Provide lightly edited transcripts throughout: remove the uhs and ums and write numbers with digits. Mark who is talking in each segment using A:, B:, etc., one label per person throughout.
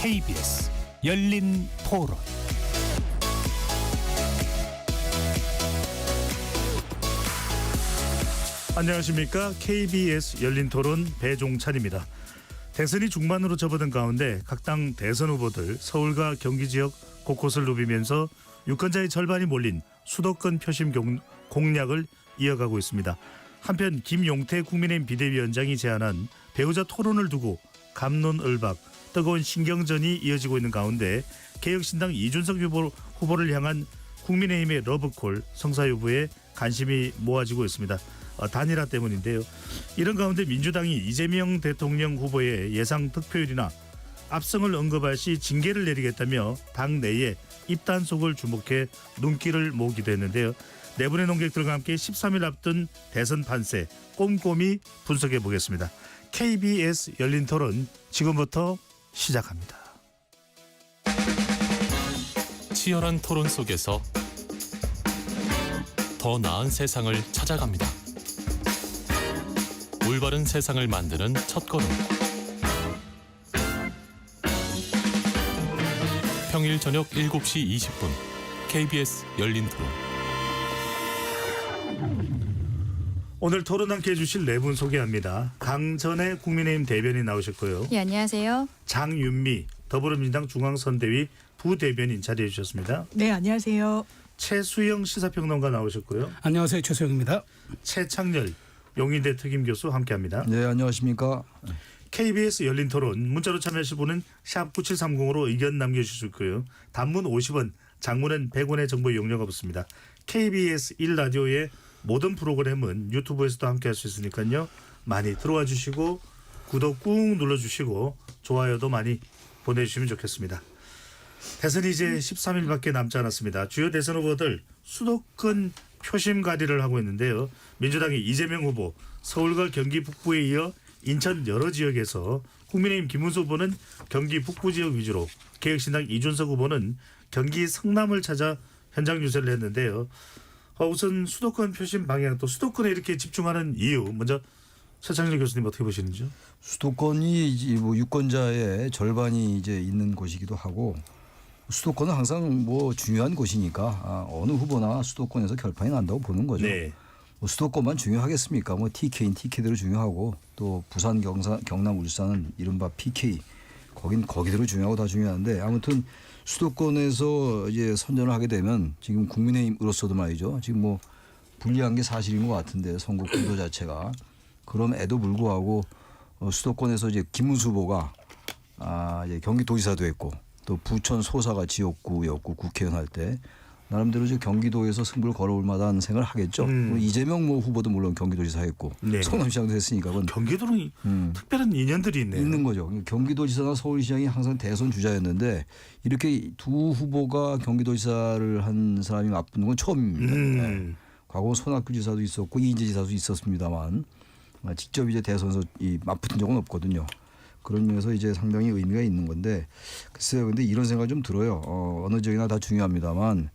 A: KBS 열린 토론.
B: 안녕하십니까. KBS 열린 토론 배종찬입니다. 대선이 중반으로 접어든 가운데 각 당 대선 후보들 서울과 경기 지역 곳곳을 누비면서 유권자의 절반이 몰린 수도권 표심 공략을 이어가고 있습니다. 한편 김용태 국민의힘 비대위원장이 제안한 배우자 토론을 두고 갑론을박 뜨거운 신경전이 이어지고 있는 가운데 개혁신당 이준석 후보를 향한 국민의힘의 러브콜 성사 여부에 관심이 모아지고 있습니다. 단일화 때문인데요. 이런 가운데 민주당이 이재명 대통령 후보의 예상 득표율이나 압승을 언급할 시 징계를 내리겠다며 당 내에 입단속을 주목해 눈길을 모으기도 했는데요. 내분의 논객들과 함께 13일 앞둔 대선 판세 꼼꼼히 분석해 보겠습니다. KBS 열린 토론 지금부터 시작합니다.
C: 치열한 토론 속에서 더 나은 세상을 찾아갑니다. 올바른 세상을 만드는 첫걸음. 평일 저녁 7시 20분 KBS 열린 토론.
B: 오늘 토론 함께 해주실 네 분 소개합니다. 강전의 국민의힘 대변인 나오셨고요.
D: 네, 안녕하세요.
B: 장윤미 더불어민주당 중앙선대위 부대변인 자리해 주셨습니다.
E: 네, 안녕하세요.
B: 최수영 시사평론가 나오셨고요.
F: 안녕하세요. 최수영입니다.
B: 최창렬 용인대 특임교수 함께합니다.
G: 네, 안녕하십니까.
B: KBS 열린 토론 문자로 참여하실 분은 샵 9730으로 의견 남겨주실 수 있고요. 단문 50원, 장문은 100원의 정보 이용료가 붙습니다. KBS 1라디오의 모든 프로그램은 유튜브에서도 함께할 수 있으니까요. 많이 들어와 주시고 구독 꾹 눌러주시고 좋아요도 많이 보내주시면 좋겠습니다. 대선이 이제 13일밖에 남지 않았습니다. 주요 대선 후보들 수도권 표심가리를 하고 있는데요. 민주당의 이재명 후보 서울과 경기 북부에 이어 인천 여러 지역에서 국민의힘 김문수 후보는 경기 북부 지역 위주로 개혁신당 이준석 후보는 경기 성남을 찾아 현장 유세를 했는데요. 우선 수도권 표심 방향 또 수도권에 이렇게 집중하는 이유 먼저 최창렬 교수님 어떻게 보시는지요?
G: 수도권이 뭐 유권자의 절반이 이제 있는 곳이기도 하고 수도권은 항상 뭐 중요한 곳이니까 어느 후보나 수도권에서 결판이 난다고 보는 거죠.
B: 네.
G: 뭐 수도권만 중요하겠습니까? 뭐 TK인 TK대로 중요하고 또 부산, 경남, 울산은 이른바 PK 거긴 거기대로 중요하고 다 중요한데 아무튼 수도권에서 이제 선전을 하게 되면 지금 국민의힘으로서도 말이죠. 지금 뭐 불리한 게 사실인 것 같은데 선거 구도 자체가 그럼에도 불구하고 수도권에서 이제 김문수 후보가 이제 경기도지사도 했고 또 부천 소사가 지역구였고 국회의원 할 때 나름대로 이제 경기도에서 승부를 걸어올 만한 생각을 하겠죠. 이재명 후보도 물론 경기도지사 했고
B: 네.
G: 성남시장도 했으니까 그건
B: 경기도는 특별한 인연들이 있네요.
G: 있는 거죠. 경기도지사나 서울시장이 항상 대선 주자였는데 이렇게 두 후보가 경기도지사를 한 사람이 맞붙는 건 처음입니다. 네. 과거 손학규 지사도 있었고 이인재 지사도 있었습니다만 직접 이제 대선에서 맞붙은 적은 없거든요. 그런 면에서 이제 상당히 의미가 있는 건데 글쎄요. 근데 이런 생각 좀 들어요. 어느 지역이나 다 중요합니다만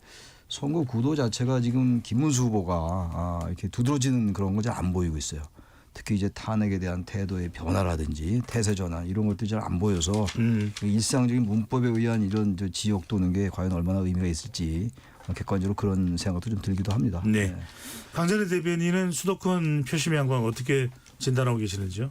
G: 선거 구도 자체가 지금 김문수 후보가 이렇게 두드러지는 그런 거 잘 안 보이고 있어요. 특히 이제 탄핵에 대한 태도의 변화라든지 태세 전환 이런 것들이 잘 안 보여서 일상적인 문법에 의한 이런 지역 도는 게 과연 얼마나 의미가 있을지 객관적으로 그런 생각도 좀 들기도 합니다.
B: 네. 강전의 대변인은 수도권 표심의 양광 어떻게 진단하고 계시는지요?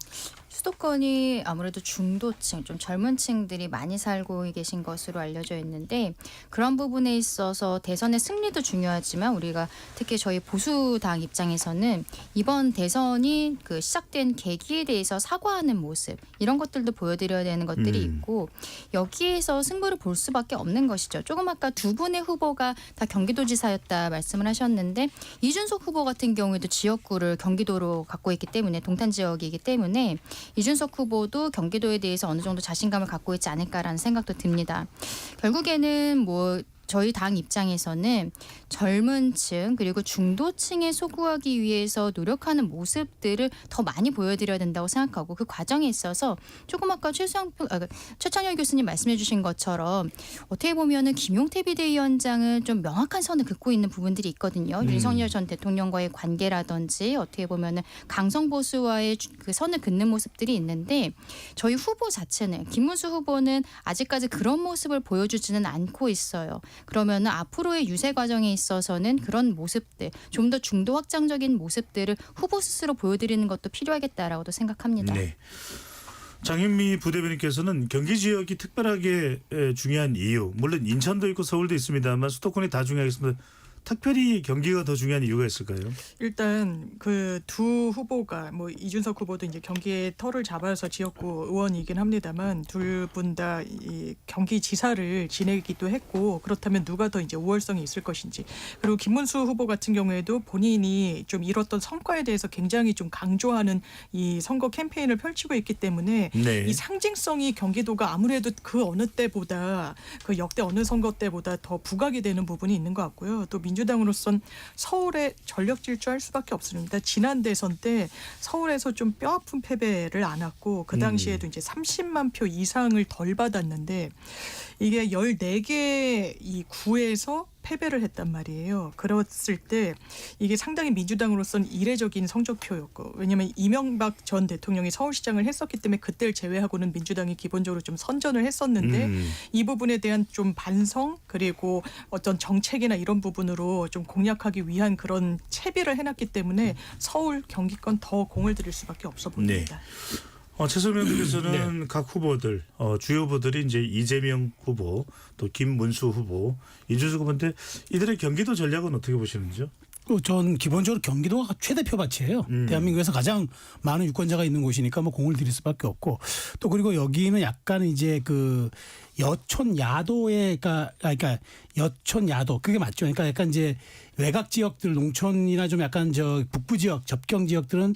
D: 수도권이 아무래도 중도층, 좀 젊은 층들이 많이 살고 계신 것으로 알려져 있는데 그런 부분에 있어서 대선의 승리도 중요하지만 우리가 특히 저희 보수당 입장에서는 이번 대선이 그 시작된 계기에 대해서 사과하는 모습 이런 것들도 보여드려야 되는 것들이 있고 여기에서 승부를 볼 수밖에 없는 것이죠. 조금 아까 두 분의 후보가 다 경기도지사였다 말씀을 하셨는데 이준석 후보 같은 경우에도 지역구를 경기도로 갖고 있기 때문에 동탄 지역이기 때문에 이준석 후보도 경기도에 대해서 어느 정도 자신감을 갖고 있지 않을까라는 생각도 듭니다. 결국에는 뭐 저희 당 입장에서는 젊은 층 그리고 중도층에 소구하기 위해서 노력하는 모습들을 더 많이 보여드려야 된다고 생각하고 그 과정에 있어서 조금 아까 최창열 교수님 말씀해 주신 것처럼 어떻게 보면은 김용태 비대위원장은 좀 명확한 선을 긋고 있는 부분들이 있거든요. 윤석열 전 대통령과의 관계라든지 어떻게 보면은 강성보수와의 그 선을 긋는 모습들이 있는데 저희 후보 자체는 김문수 후보는 아직까지 그런 모습을 보여주지는 않고 있어요. 그러면은 앞으로의 유세 과정에 있어서는 그런 모습들 좀 더 중도 확장적인 모습들을 후보 스스로 보여드리는 것도 필요하겠다라고도 생각합니다.
B: 네. 장윤미 부대변인께서는 경기 지역이 특별하게 중요한 이유, 물론 인천도 있고 서울도 있습니다만 수도권이 다 중요하겠습니다. 특별히 경기가 더 중요한 이유가 있을까요?
E: 일단 그 두 후보가 뭐 이준석 후보도 이제 경기에 터를 잡아서 지역구 의원이긴 합니다만 둘 분 다 이 경기지사를 지내기도 했고 그렇다면 누가 더 이제 우월성이 있을 것인지 그리고 김문수 후보 같은 경우에도 본인이 좀 이뤘던 성과에 대해서 굉장히 좀 강조하는 이 선거 캠페인을 펼치고 있기 때문에
B: 네.
E: 이 상징성이 경기도가 아무래도 그 어느 때보다 그 역대 어느 선거 때보다 더 부각이 되는 부분이 있는 것 같고요. 또 민주당으로선 서울에 전력 질주할 수밖에 없습니다. 지난 대선 때 서울에서 좀 뼈아픈 패배를 안았고 그 당시에도 이제 30만 표 이상을 덜 받았는데 이게 14개 이 구에서 패배를 했단 말이에요. 그랬을 때 이게 상당히 민주당으로서는 이례적인 성적표였고 왜냐하면 이명박 전 대통령이 서울시장을 했었기 때문에 그때를 제외하고는 민주당이 기본적으로 좀 선전을 했었는데 이 부분에 대한 좀 반성 그리고 어떤 정책이나 이런 부분으로 좀 공략하기 위한 그런 채비를 해놨기 때문에 서울 경기권 더 공을 들일 수밖에 없어 보입니다.
B: 최소명 대표께서는 각 후보들 주요 후보들이 이제 이재명 후보 또 김문수 후보 이준석 후보인데 이들의 경기도 전략은 어떻게 보시는지요?
A: 전 기본적으로 경기도가 최대 표밭이에요. 대한민국에서 가장 많은 유권자가 있는 곳이니까 뭐 공을 들일 수밖에 없고 또 그리고 여기는 약간 이제 그 여촌 야도의 그러니까 여촌 야도 그게 맞죠. 그러니까 약간 이제 외곽 지역들 농촌이나 좀 약간 저 북부 지역 접경 지역들은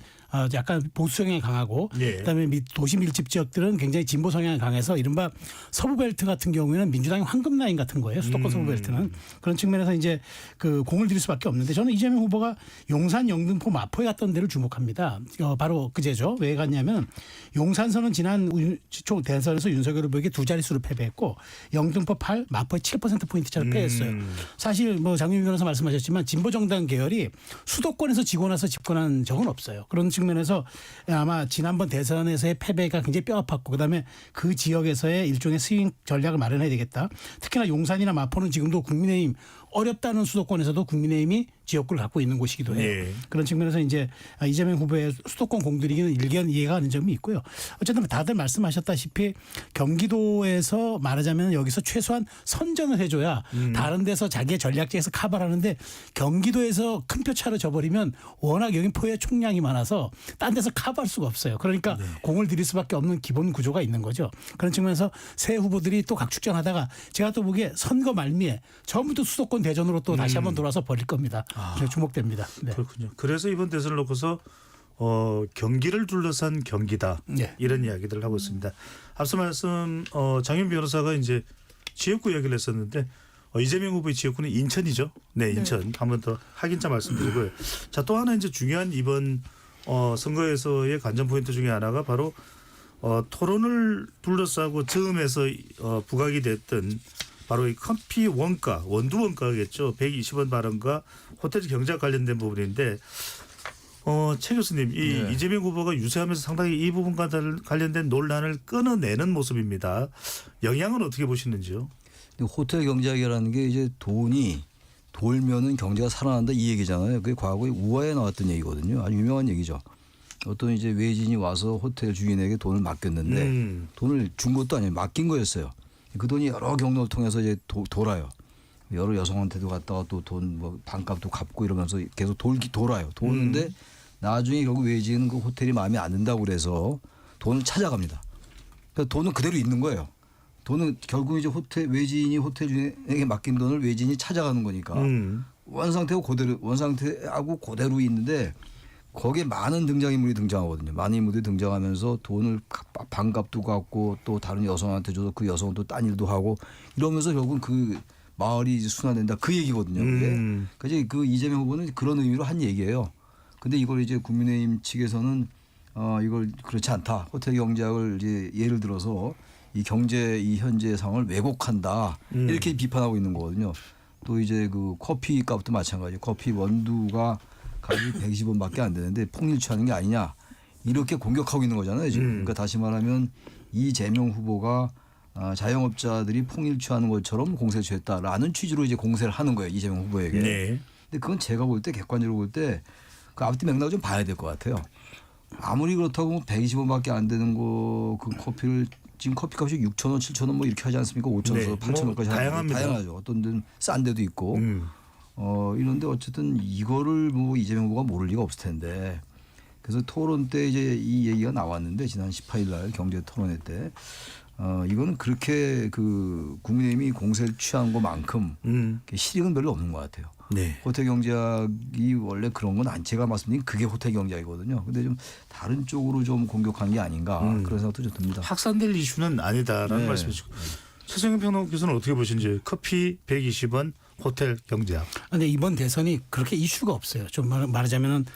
A: 약간 보수 성향이 강하고
B: 예.
A: 그다음에 도시 밀집 지역들은 굉장히 진보 성향이 강해서 이른바 서부 벨트 같은 경우에는 민주당의 황금 라인 같은 거예요. 수도권 서부 벨트는 그런 측면에서 이제 그 공을 들일 수밖에 없는데 저는 이재명 후보가 용산, 영등포, 마포에 갔던 데를 주목합니다. 바로 그제죠. 왜 갔냐면 용산서는 지난 총 대선에서 윤석열 후보에게 두 자릿수로 패배했고 영등포 8, 마포에 7% 포인트 차로 패했어요. 사실 뭐 장윤미 변호사 말씀하셨지만 진보 정당 계열이 수도권에서 지고 나서 집권한 적은 없어요. 그런 측면에서 아마 지난번 대선에서의 패배가 굉장히 뼈아팠고 그다음에 그 지역에서의 일종의 스윙 전략을 마련해야 되겠다. 특히나 용산이나 마포는 지금도 국민의힘 어렵다는 수도권에서도 국민의힘이 지역구를 갖고 있는 곳이기도 해요.
B: 예.
A: 그런 측면에서 이제 이재명 후보의 수도권 공들이기는 일견 이해가 가는 점이 있고요. 어쨌든 다들 말씀하셨다시피 경기도에서 말하자면 여기서 최소한 선전을 해줘야 다른 데서 자기의 전략지에서 커버를 하는데 경기도에서 큰 표 차로 져버리면 워낙 여기 포의 총량이 많아서 딴 데서 커버할 수가 없어요. 그러니까 공을 들일 수밖에 없는 기본 구조가 있는 거죠. 그런 측면에서 새 후보들이 또 각축전하다가 제가 또 보기에 선거 말미에 전부터 수도권 대전으로 또 다시 한번 돌아서 버릴 겁니다. 주목됩니다. 네.
B: 그렇군요. 그래서 이번 대선을 놓고서 경기를 둘러싼 경기다
A: 네.
B: 이런 이야기들을 하고 있습니다. 앞서 말씀 장윤 변호사가 이제 지역구 이야기를 했었는데 이재명 후보의 지역구는 인천이죠. 네, 인천. 한 번 더 확인자 말씀드리고요. 자, 또 하나 이제 중요한 이번 선거에서의 관전 포인트 중에 하나가 바로 토론을 둘러싸고 즈음에서 부각이 됐던 바로 이 커피 원가, 원두 원가겠죠. 120원 발언과 호텔 경제와 관련된 부분인데 최 교수님, 이 이재명 후보가 유세하면서 상당히 이 부분과 관련된 논란을 끊어내는 모습입니다. 영향은 어떻게 보시는지요?
G: 호텔 경제학이라는 게 이제 돈이 돌면은 경제가 살아난다 이 얘기잖아요. 그게 과거에 우화에 나왔던 얘기거든요. 아주 유명한 얘기죠. 어떤 이제 외진이 와서 호텔 주인에게 돈을 맡겼는데 돈을 준 것도 아니에요. 맡긴 거였어요. 그 돈이 여러 경로를 통해서 이제 돌아요. 여러 여성한테도 갔다가 또 돈 뭐 반값도 갚고 이러면서 계속 돌아요. 도는데 나중에 결국 외지인은 그 호텔이 마음에 안 든다고 그래서 돈을 찾아갑니다. 그러니까 돈은 그대로 있는 거예요. 돈은 결국 이제 외지인이 호텔 주인에게 맡긴 돈을 외지인이 찾아가는 거니까 원상태하고 그대로 있는데 거기에 많은 등장인물이 등장하거든요. 많은 인물들이 등장하면서 돈을 반값도 갚고 또 다른 여성한테 줘서 그 여성은 또 딴 일도 하고 이러면서 결국은 그 마을이 이제 순환된다 그 얘기거든요. 그게. 그러니까 이제 그 이재명 후보는 그런 의미로 한 얘기예요. 근데 이걸 이제 국민의힘 측에서는 이걸 그렇지 않다. 호텔 경제학을 이제 예를 들어서 이 경제 이 현재 상황을 왜곡한다 이렇게 비판하고 있는 거거든요. 또 이제 그 커피 값도 마찬가지. 커피 원두가 가격이 120원밖에 안 되는데 폭리 취하는 게 아니냐 이렇게 공격하고 있는 거잖아요. 지금. 그러니까 다시 말하면 이재명 후보가 자영업자들이 폭리 취하는 것처럼 공세를 취했다라는 취지로 이제 공세를 하는 거예요. 이재명 후보에게.
B: 네.
G: 근데 그건 제가 볼 때 객관적으로 볼 때 그 앞뒤 맥락을 좀 봐야 될 것 같아요. 아무리 그렇다고 120원밖에 안 되는 거 그 커피를 지금 커피값이 6,000원, 7,000원 뭐 이렇게 하지 않습니까? 5,000원에서
B: 네.
G: 8,000원까지
B: 다양합니다.
G: 다양하죠. 어떤 데는 싼 데도 있고. 이런데 어쨌든 이거를 뭐 이재명 후보가 모를 리가 없을 텐데. 그래서 토론 때 이제 이 얘기가 나왔는데 지난 18일 날 경제 토론회 때 이거는 그렇게 그 국민의힘이 공세를 취한 것만큼 실익은 별로 없는 것 같아요.
B: 네.
G: 호텔 경제학이 원래 그런 건 안 제가 말씀드린 그게 호텔 경제학이거든요. 근데 좀 다른 쪽으로 좀 공격한 게 아닌가 그런 생각도 좀 듭니다.
B: 확산될 이슈는 아니다라는
G: 네.
B: 말씀이시고 최성현 평론가께서는 어떻게 보시는지 커피 120원 호텔 경제학.
A: 근데 이번 대선이 그렇게 이슈가 없어요. 좀 말하자면은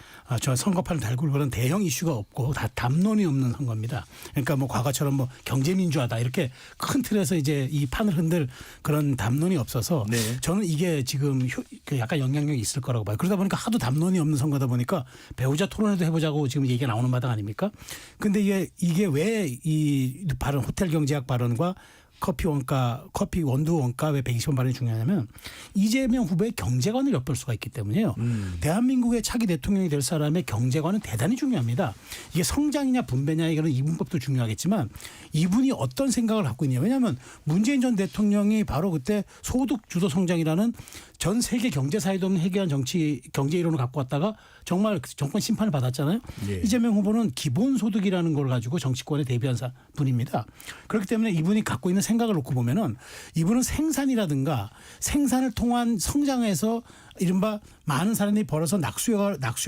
A: 저 선거판을 달고 그런 대형 이슈가 없고 다 담론이 없는 선거입니다. 그러니까 뭐 과거처럼 뭐 경제민주화다 이렇게 큰 틀에서 이제 이 판을 흔들 그런 담론이 없어서
B: 네.
A: 저는 이게 지금 그 약간 영향력이 있을 거라고 봐요. 그러다 보니까 하도 담론이 없는 선거다 보니까 배우자 토론회도 해보자고 지금 얘기가 나오는 마당 아닙니까? 근데 이게 왜 이 발언 호텔 경제학 발언과 커피 원두 원가 왜 120원 발언이 중요하냐면 이재명 후보의 경제관을 엿볼 수가 있기 때문이에요. 대한민국의 차기 대통령이 될 사람의 경제관은 대단히 중요합니다. 이게 성장이냐 분배냐 이런 이분법도 중요하겠지만 이분이 어떤 생각을 갖고 있냐. 왜냐하면 문재인 전 대통령이 바로 그때 소득 주도 성장이라는 전 세계 경제사에도 없는 해괴한 경제 이론을 갖고 왔다가 정말 정권 심판을 받았잖아요.
B: 네.
A: 이재명 후보는 기본소득이라는 걸 가지고 정치권에 대비한 분입니다. 그렇기 때문에 이분이 갖고 있는 생각을 놓고 보면은 이분은 생산이라든가 생산을 통한 성장에서 이른바 많은 사람들이 벌어서 낙수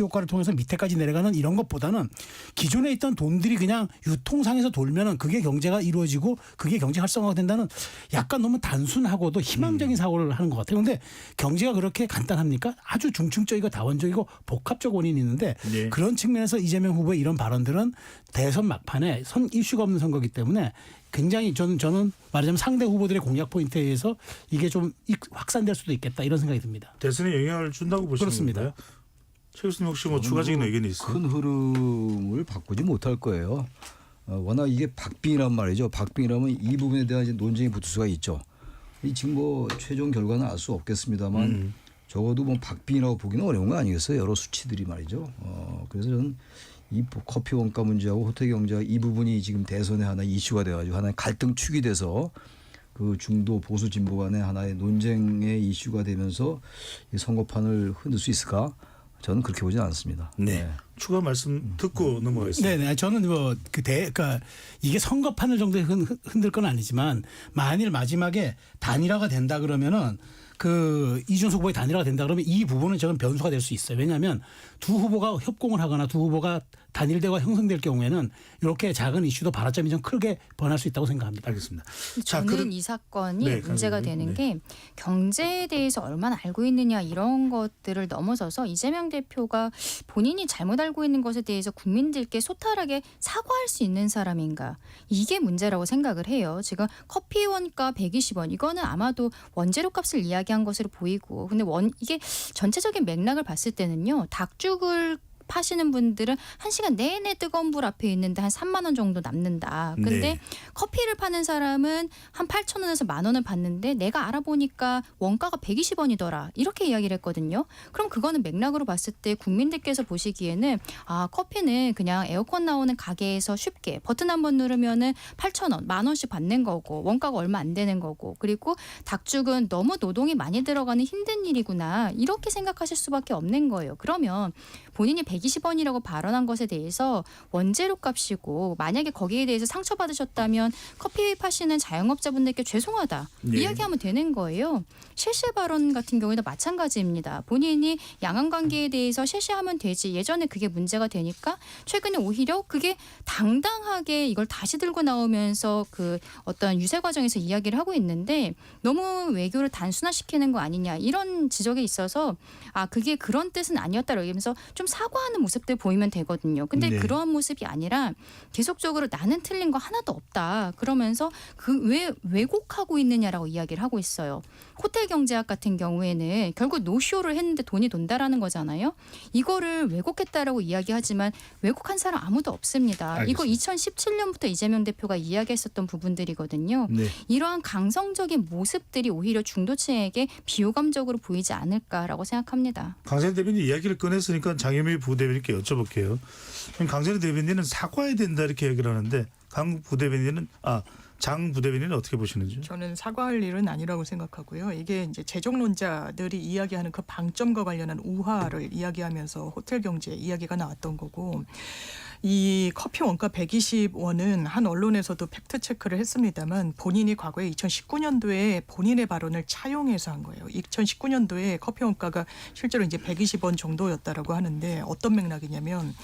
A: 효과를 통해서 밑에까지 내려가는 이런 것보다는 기존에 있던 돈들이 그냥 유통상에서 돌면은 그게 경제가 이루어지고 그게 경제 활성화가 된다는 약간 너무 단순하고도 희망적인 사고를 하는 것 같아요. 그런데 경제가 그렇게 간단합니까? 아주 중층적이고 다원적이고 복합적 원인이 있는데
B: 네.
A: 그런 측면에서 이재명 후보의 이런 발언들은 대선 막판에 이슈가 없는 선거이기 때문에 굉장히 저는 말하자면 상대 후보들의 공약 포인트에 의해서 이게 좀 확산될 수도 있겠다 이런 생각이 듭니다.
B: 대선에 영향을 준다고 보시는
A: 그렇습니다.
B: 건가요? 최 교수님 혹시 뭐 추가적인 의견이 있어요?
G: 큰 흐름을 바꾸지 못할 거예요. 워낙 이게 박빙이란 말이죠. 박빙이라면 이 부분에 대한 이제 논쟁이 붙을 수가 있죠. 이 지금 뭐 최종 결과는 알 수 없겠습니다만 적어도 뭐 박빙이라고 보기는 어려운 거 아니겠어요. 여러 수치들이 말이죠. 그래서 저는 이 커피 원가 문제하고 호텔 경제학 이 부분이 지금 대선에 하나 이슈가 돼가지고 하나의 갈등축이 돼서 그 중도 보수 진보 간의 하나의 논쟁의 이슈가 되면서 이 선거판을 흔들 수 있을까? 저는 그렇게 보지는 않습니다.
B: 네. 추가 말씀 듣고 넘어가겠습니다.
A: 네네. 저는 뭐 그러니까 이게 선거판을 정도에 흔들 건 아니지만 만일 마지막에 단일화가 된다 그러면은 그 이준석 후보의 단일화가 된다 그러면 이 부분은 저는 변수가 될 수 있어요. 왜냐하면 두 후보가 협공을 하거나 두 후보가 단일대가 형성될 경우에는 이렇게 작은 이슈도 발화점이 좀 크게 번할 수 있다고 생각합니다.
B: 알겠습니다.
D: 저는 이 사건이
B: 네,
D: 문제가
B: 강사님.
D: 되는 게 경제에 대해서 얼마나 알고 있느냐 이런 것들을 넘어서서 이재명 대표가 본인이 잘못 알고 있는 것에 대해서 국민들께 소탈하게 사과할 수 있는 사람인가 이게 문제라고 생각을 해요. 지금 커피 원가 120원 이거는 아마도 원재료 값을 이야기한 것으로 보이고 근데 이게 전체적인 맥락을 봤을 때는요. 닭죽을 파시는 분들은 1시간 내내 뜨거운 불 앞에 있는데 한 3만 원 정도 남는다. 근데
B: 네.
D: 커피를 파는 사람은 한 8,000원에서 10,000원을 받는데 내가 알아보니까 원가가 120원이더라. 이렇게 이야기를 했거든요. 그럼 그거는 맥락으로 봤을 때 국민들께서 보시기에는 아 커피는 그냥 에어컨 나오는 가게에서 쉽게 버튼 한번 누르면은 8,000원, 10,000원씩 받는 거고 원가가 얼마 안 되는 거고 그리고 닭죽은 너무 노동이 많이 들어가는 힘든 일이구나. 이렇게 생각하실 수밖에 없는 거예요. 그러면 본인이 120원이라고 발언한 것에 대해서 원재료 값이고 만약에 거기에 대해서 상처받으셨다면 커피 파시는 자영업자분들께 죄송하다
B: 네.
D: 이야기하면 되는 거예요. 실시 발언 같은 경우에도 마찬가지입니다. 본인이 양안관계에 대해서 실시하면 되지 예전에 그게 문제가 되니까 최근에 오히려 그게 당당하게 이걸 다시 들고 나오면서 그 어떤 유세 과정에서 이야기를 하고 있는데 너무 외교를 단순화시키는 거 아니냐 이런 지적에 있어서 그게 그런 뜻은 아니었다라고 하면서 좀 사과하는 모습들 보이면 되거든요. 근데
B: 네.
D: 그러한 모습이 아니라 계속적으로 나는 틀린 거 하나도 없다 그러면서 그 왜 왜곡하고 있느냐라고 이야기를 하고 있어요. 호텔 경제학 같은 경우에는 결국 노쇼를 했는데 돈이 돈다라는 거잖아요. 이거를 왜곡했다라고 이야기하지만 왜곡한 사람 아무도 없습니다.
B: 알겠습니다.
D: 이거 2017년부터 이재명 대표가 이야기했었던 부분들이거든요.
B: 네.
D: 이러한 강성적인 모습들이 오히려 중도층에게 비호감적으로 보이지 않을까라고 생각합니다.
B: 강찬 대변인 이야기를 꺼냈으니까 장현미 부대변인께 여쭤볼게요. 그럼 강찬 대변인은 사과해야 된다 이렇게 얘기를 하는데 장 부대변인은 어떻게 보시는지요?
E: 저는 사과할 일은 아니라고 생각하고요. 이게 이제 재정론자들이 이야기하는 그 방점과 관련한 우화를 이야기하면서 호텔 경제 이야기가 나왔던 거고 이 커피 원가 120원은 한 언론에서도 팩트 체크를 했습니다만 본인이 과거에 2019년도에 본인의 발언을 차용해서 한 거예요. 2019년도에 커피 원가가 실제로 이제 120원 정도였다라고 하는데 어떤 맥락이냐면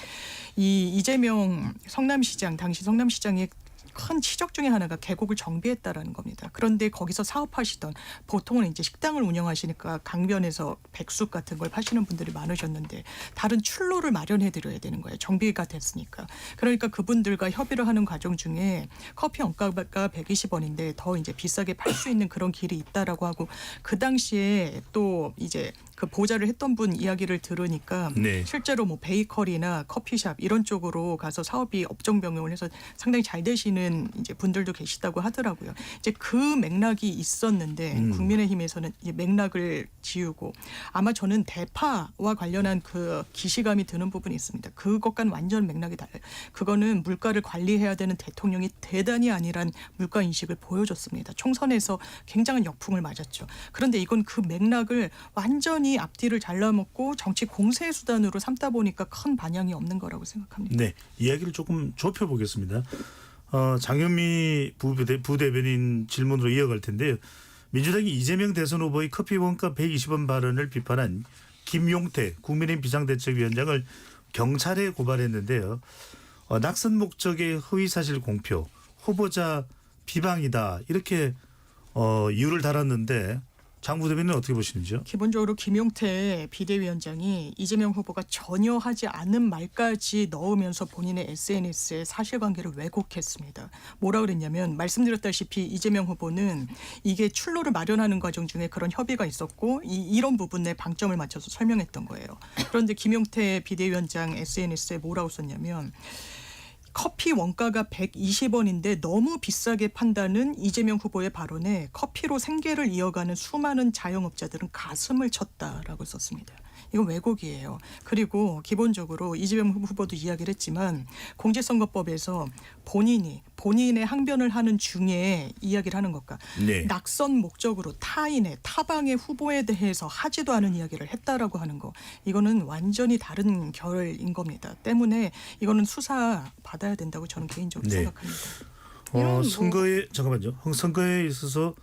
E: 이 이재명 성남시장 당시 성남시장의 큰 치적 중에 하나가 계곡을 정비했다라는 겁니다. 그런데 거기서 사업하시던 보통은 이제 식당을 운영하시니까 강변에서 백숙 같은 걸 파시는 분들이 많으셨는데 다른 출로를 마련해 드려야 되는 거예요. 정비가 됐으니까. 그러니까 그분들과 협의를 하는 과정 중에 커피 원가가 120원인데 더 이제 비싸게 팔 수 있는 그런 길이 있다라고 하고 그 당시에 또 이제 그 보좌를 했던 분 이야기를 들으니까
B: 네.
E: 실제로 뭐 베이커리나 커피숍 이런 쪽으로 가서 사업이 업종 변경을 해서 상당히 잘 되시는 이제 분들도 계시다고 하더라고요. 이제 그 맥락이 있었는데 국민의힘에서는 이제 맥락을 지우고 아마 저는 대파와 관련한 그 기시감이 드는 부분이 있습니다. 그것과는 완전 맥락이 달라요. 그거는 물가를 관리해야 되는 대통령이 대단히 아니란 물가 인식을 보여줬습니다. 총선에서 굉장한 역풍을 맞았죠. 그런데 이건 그 맥락을 완전히 앞뒤를 잘라먹고 정치 공세 수단으로 삼다 보니까 큰 반향이 없는 거라고 생각합니다.
B: 네, 이야기를 조금 좁혀보겠습니다. 장현미 부대변인 질문으로 이어갈 텐데요. 민주당이 이재명 대선 후보의 커피 원가 120원 발언을 비판한 김용태 국민의힘 비상대책위원장을 경찰에 고발했는데요. 낙선 목적의 허위사실 공표, 후보자 비방이다 이렇게 이유를 달았는데 장 부대변인은 어떻게 보시는지요?
E: 기본적으로 김용태 비대위원장이 이재명 후보가 전혀 하지 않은 말까지 넣으면서 본인의 SNS에 사실관계를 왜곡했습니다. 뭐라 그랬냐면 말씀드렸다시피 이재명 후보는 이게 출로를 마련하는 과정 중에 그런 협의가 있었고 이런 부분에 방점을 맞춰서 설명했던 거예요. 그런데 김용태 비대위원장 SNS에 뭐라고 썼냐면 커피 원가가 120원인데 너무 비싸게 판다는 이재명 후보의 발언에 커피로 생계를 이어가는 수많은 자영업자들은 가슴을 쳤다라고 썼습니다. 이건 왜곡이에요. 그리고 기본적으로 이재명 후보도 이야기를 했지만 공직선거법에서 본인의 항변을 하는 중에 이야기를 하는 것과
B: 네.
E: 낙선 목적으로 타방의 후보에 대해서 하지도 않은 이야기를 했다라고 하는 거 이거는 완전히 다른 결인 겁니다. 때문에 이거는 수사 받아야 된다고 저는 개인적으로
B: 네.
E: 생각합니다.
B: 선거에 있어서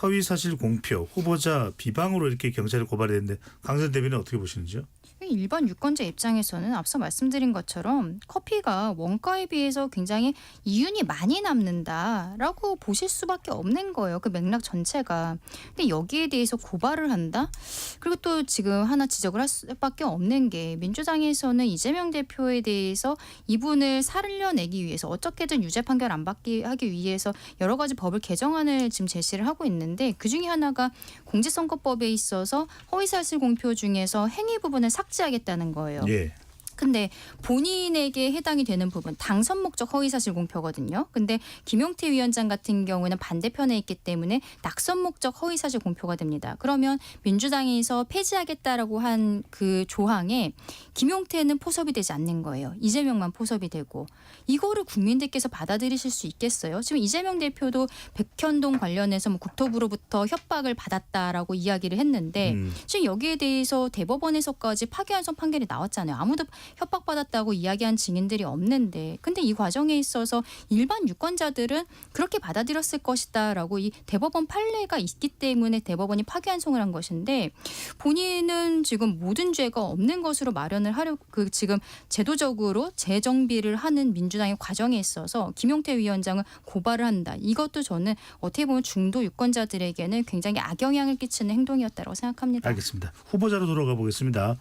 B: 허위 사실 공표, 후보자 비방으로 이렇게 경찰에 고발했는데 강선 대변인은 어떻게 보시는지요?
D: 일반 유권자 입장에서는 앞서 말씀드린 것처럼 커피가 원가에 비해서 굉장히 이윤이 많이 남는다라고 보실 수밖에 없는 거예요. 그 맥락 전체가. 근데 여기에 대해서 고발을 한다? 그리고 또 지금 하나 지적을 할 수밖에 없는 게 민주당에서는 이재명 대표에 대해서 이분을 살려내기 위해서 어떻게든 유죄 판결 안 받게 하기 위해서 여러 가지 법을 개정안을 지금 제시를 하고 있는데 그중에 하나가 공직선거법에 있어서 허위사실 공표 중에서 행위 부분을 삭제하겠다는 거예요.
B: 예.
D: 근데 본인에게 해당이 되는 부분 당선 목적 허위사실 공표거든요. 근데 김용태 위원장 같은 경우는 반대편에 있기 때문에 낙선 목적 허위사실 공표가 됩니다. 그러면 민주당에서 폐지하겠다라고 한 그 조항에 김용태는 포섭이 되지 않는 거예요. 이재명만 포섭이 되고 이거를 국민들께서 받아들이실 수 있겠어요? 지금 이재명 대표도 백현동 관련해서 뭐 국토부로부터 협박을 받았다라고 이야기를 했는데 지금 여기에 대해서 대법원에서까지 파기환송 판결이 나왔잖아요. 아무도 협박받았다고 이야기한 증인들이 없는데 근데 이 과정에 있어서 일반 유권자들은 그렇게 받아들였을 것이다라고 이 대법원 판례가 있기 때문에 대법원이 파기환송을 한 것인데 본인은 지금 모든 죄가 없는 것으로 마련을 하려고 지금 제도적으로 재정비를 하는 민주당의 과정에 있어서 김용태 위원장을 고발을 한다. 이것도 저는 어떻게 보면 중도 유권자들에게는 굉장히 악영향을 끼치는 행동이었다고 생각합니다.
B: 알겠습니다. 후보자로 돌아가 보겠습니다.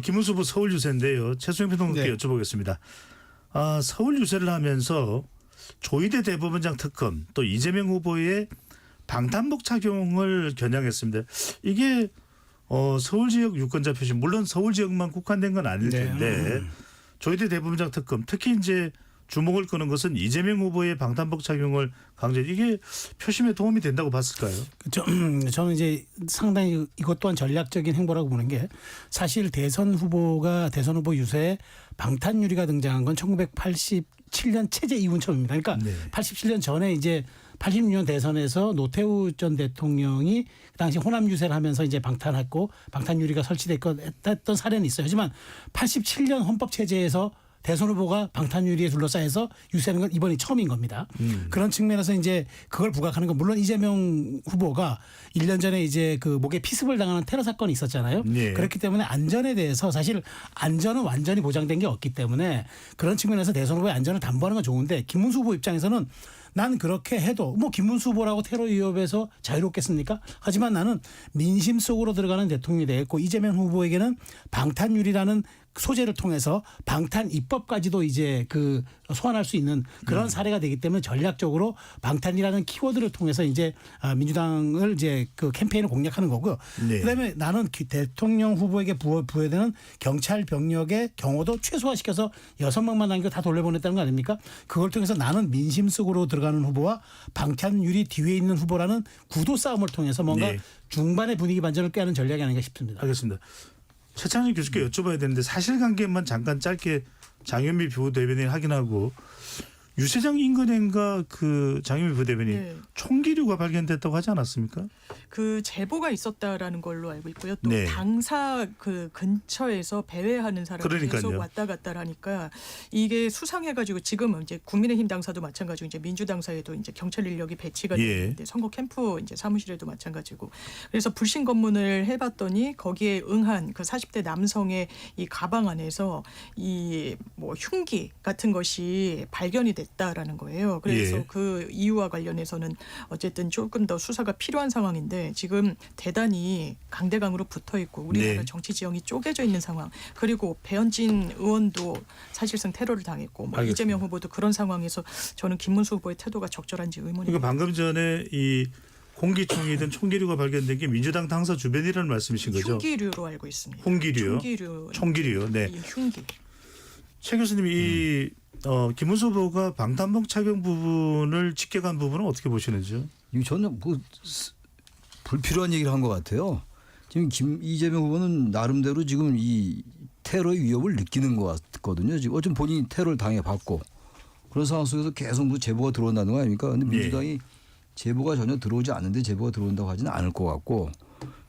B: 김문수 후보 서울 유세인데요. 최수영 평론가께
A: 네.
B: 여쭤보겠습니다. 서울 유세를 하면서 조희대 대법원장 특검 또 이재명 후보의 방탄복 착용을 겨냥했습니다. 이게 서울 지역 유권자 표심 물론 서울 지역만 국한된 건 아닐
A: 네.
B: 텐데 조희대 대법원장 특검 특히 이제 주목을 끄는 것은 이재명 후보의 방탄복 착용을 강조. 이게 표심에 도움이 된다고 봤을까요?
A: 저는 이제 상당히 이것 또한 전략적인 행보라고 보는 게 사실 대선 후보 유세에 방탄유리가 등장한 건 1987년 체제 이후 처음입니다. 그러니까
B: 네.
A: 87년 전에 이제 86년 대선에서 노태우 전 대통령이 그 당시 호남 유세를 하면서 이제 방탄했고 방탄유리가 설치됐던 사례는 있어요. 하지만 87년 헌법 체제에서 대선 후보가 방탄유리에 둘러싸여서 유세하는 건 이번이 처음인 겁니다. 그런 측면에서 이제 그걸 부각하는 건 물론 이재명 후보가 1년 전에 이제 그 목에 피습을 당하는 테러 사건이 있었잖아요.
B: 네.
A: 그렇기 때문에 안전에 대해서 사실 안전은 완전히 보장된 게 없기 때문에 그런 측면에서 대선 후보의 안전을 담보하는 건 좋은데 김문수 후보 입장에서는 난 그렇게 해도 뭐 김문수 후보라고 테러 위협에서 자유롭겠습니까? 하지만 나는 민심 속으로 들어가는 대통령이 되겠고 이재명 후보에게는 방탄유리라는 소재를 통해서 방탄 입법까지도 이제 그 소환할 수 있는 그런 사례가 되기 때문에 전략적으로 방탄이라는 키워드를 통해서 이제 민주당을 이제 그 캠페인을 공략하는 거고요.
B: 네.
A: 그다음에 나는 대통령 후보에게 부여되는 경찰 병력의 경호도 최소화시켜서 6명만 남겨 다 돌려보냈다는 거 아닙니까? 그걸 통해서 나는 민심 속으로 들어가는 후보와 방탄유리 뒤에 있는 후보라는 구도 싸움을 통해서 뭔가
B: 네.
A: 중반의 분위기 반전을 꾀하는 전략이 아닌가 싶습니다.
B: 알겠습니다. 최창현 교수께 여쭤봐야 되는데 사실관계만 잠깐 짧게 장현미 부대변인 확인하고 유세장 인근인가 그 장현미 부대변인
E: 네.
B: 총기류가 발견됐다고 하지 않았습니까?
E: 그 제보가 있었다라는 걸로 알고 있고요. 또
B: 네.
E: 당사 그 근처에서 배회하는 사람이 계속
B: 그러니까요.
E: 왔다 갔다 하니까 이게 수상해가지고 지금은 이제 국민의힘 당사도 마찬가지고 이제 민주당사에도 이제 경찰 인력이 배치가
B: 예.
E: 되는데 선거 캠프 이제 사무실에도 마찬가지고 그래서 불신 검문을 해봤더니 거기에 응한 그 40대 남성의 이 가방 안에서 이 뭐 흉기 같은 것이 발견이 됐다라는 거예요. 그래서
B: 예.
E: 그 이유와 관련해서는 어쨌든 조금 더 수사가 필요한 상황인데 지금 대단히 강대강으로 붙어 있고 우리나라
B: 네.
E: 정치 지형이 쪼개져 있는 상황. 그리고 배현진 의원도 사실상 테러를 당했고 뭐
B: 알겠습니다.
E: 이재명 후보도 그런 상황에서 저는 김문수 후보의 태도가 적절한지 의문입니다.
B: 그러니까 방금 전에 이 공기총이든 총기류가 발견된 게 민주당 당사 주변이라는 말씀이신 거죠?
E: 흉기류로 알고 있습니다.
B: 홍기류요? 총기류요. 네.
E: 이 흉기.
B: 최 교수님 이 김문수 후보가 방탄복 착용 부분을 직격한 부분은 어떻게 보시는지요?
G: 이거 저는 불필요한 얘기를 한 것 같아요. 지금 이재명 후보는 나름대로 지금 이 테러의 위협을 느끼는 것 같거든요. 지금 어쩜 본인이 테러를 당해봤고 그런 상황 속에서 계속 뭐 제보가 들어온다는 거 아닙니까? 근데 민주당이 제보가 전혀 들어오지 않는데 제보가 들어온다고 하지는 않을 것 같고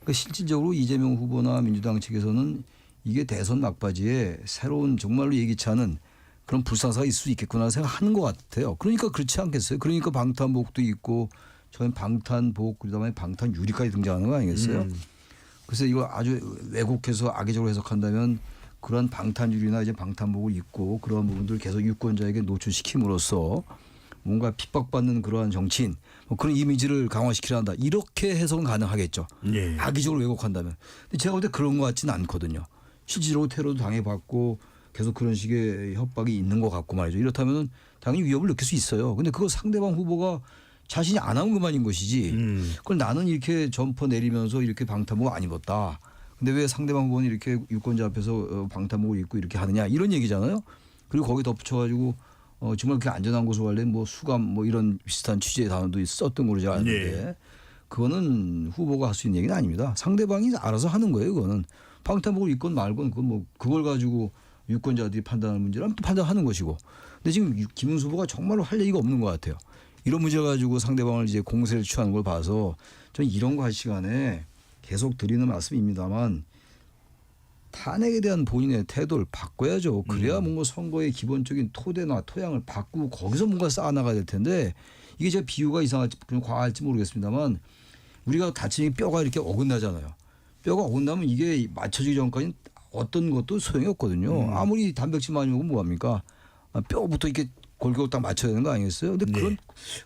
G: 그러니까 실질적으로 이재명 후보나 민주당 측에서는 이게 대선 막바지에 새로운 정말로 예기치 않은 그런 불상사가 있을 수 있겠구나 생각하는 것 같아요. 그러니까 그렇지 않겠어요? 그러니까 방탄복도 있고 저는 방탄복 그다음에 방탄유리까지 등장하는 거 아니겠어요? 그래서 이걸 아주 왜곡해서 악의적으로 해석한다면 그런 방탄유리나 이제 방탄복을 입고 그런 부분들을 계속 유권자에게 노출시킴으로써 뭔가 핍박받는 그러한 정치인 뭐 그런 이미지를 강화시키려 한다. 이렇게 해석은 가능하겠죠.
B: 예.
G: 악의적으로 왜곡한다면. 근데 제가 볼 때 그런 것 같지는 않거든요. 실제로 테러도 당해봤고 계속 그런 식의 협박이 있는 것 같고 말이죠. 이렇다면 당연히 위협을 느낄 수 있어요. 근데 그거 상대방 후보가 자신이 안 한 것만인 것이지. 그걸 나는 이렇게 점퍼 내리면서 이렇게 방탄복 안 입었다. 근데 왜 상대방 후보는 이렇게 유권자 앞에서 방탄복을 입고 이렇게 하느냐 이런 얘기잖아요. 그리고 거기 덧붙여가지고 정말 그렇게 안전한 곳으로 가려면 뭐 수감 뭐 이런 비슷한 취지의 단어도 썼던 걸로 제가 아는데 그거는 후보가 할 수 있는 얘기는 아닙니다. 상대방이 알아서 하는 거예요. 그거는 방탄복을 입건 말건 그건 뭐 그걸 가지고 유권자들이 판단하는 문제라면 또 판단하는 것이고. 근데 지금 김문수 후보가 정말로 할 얘기가 없는 것 같아요. 이런 문제 가지고 상대방을 이제 공세를 취하는 걸 봐서 저는 이런 거 할 시간에 계속 드리는 말씀입니다만 탄핵에 대한 본인의 태도를 바꿔야죠. 그래야 뭔가 선거의 기본적인 토대나 토양을 바꾸고 거기서 뭔가 쌓아나가야 될 텐데 이게 제가 비유가 이상할지 좀 과할지 모르겠습니다만 우리가 다치는 뼈가 이렇게 어긋나잖아요. 뼈가 어긋나면 이게 맞춰지기 전까지는 어떤 것도 소용이 없거든요. 아무리 단백질 많이 먹으면 뭐합니까? 뼈부터 이렇게 골고루 딱 맞춰야 되는 거 아니겠어요? 근데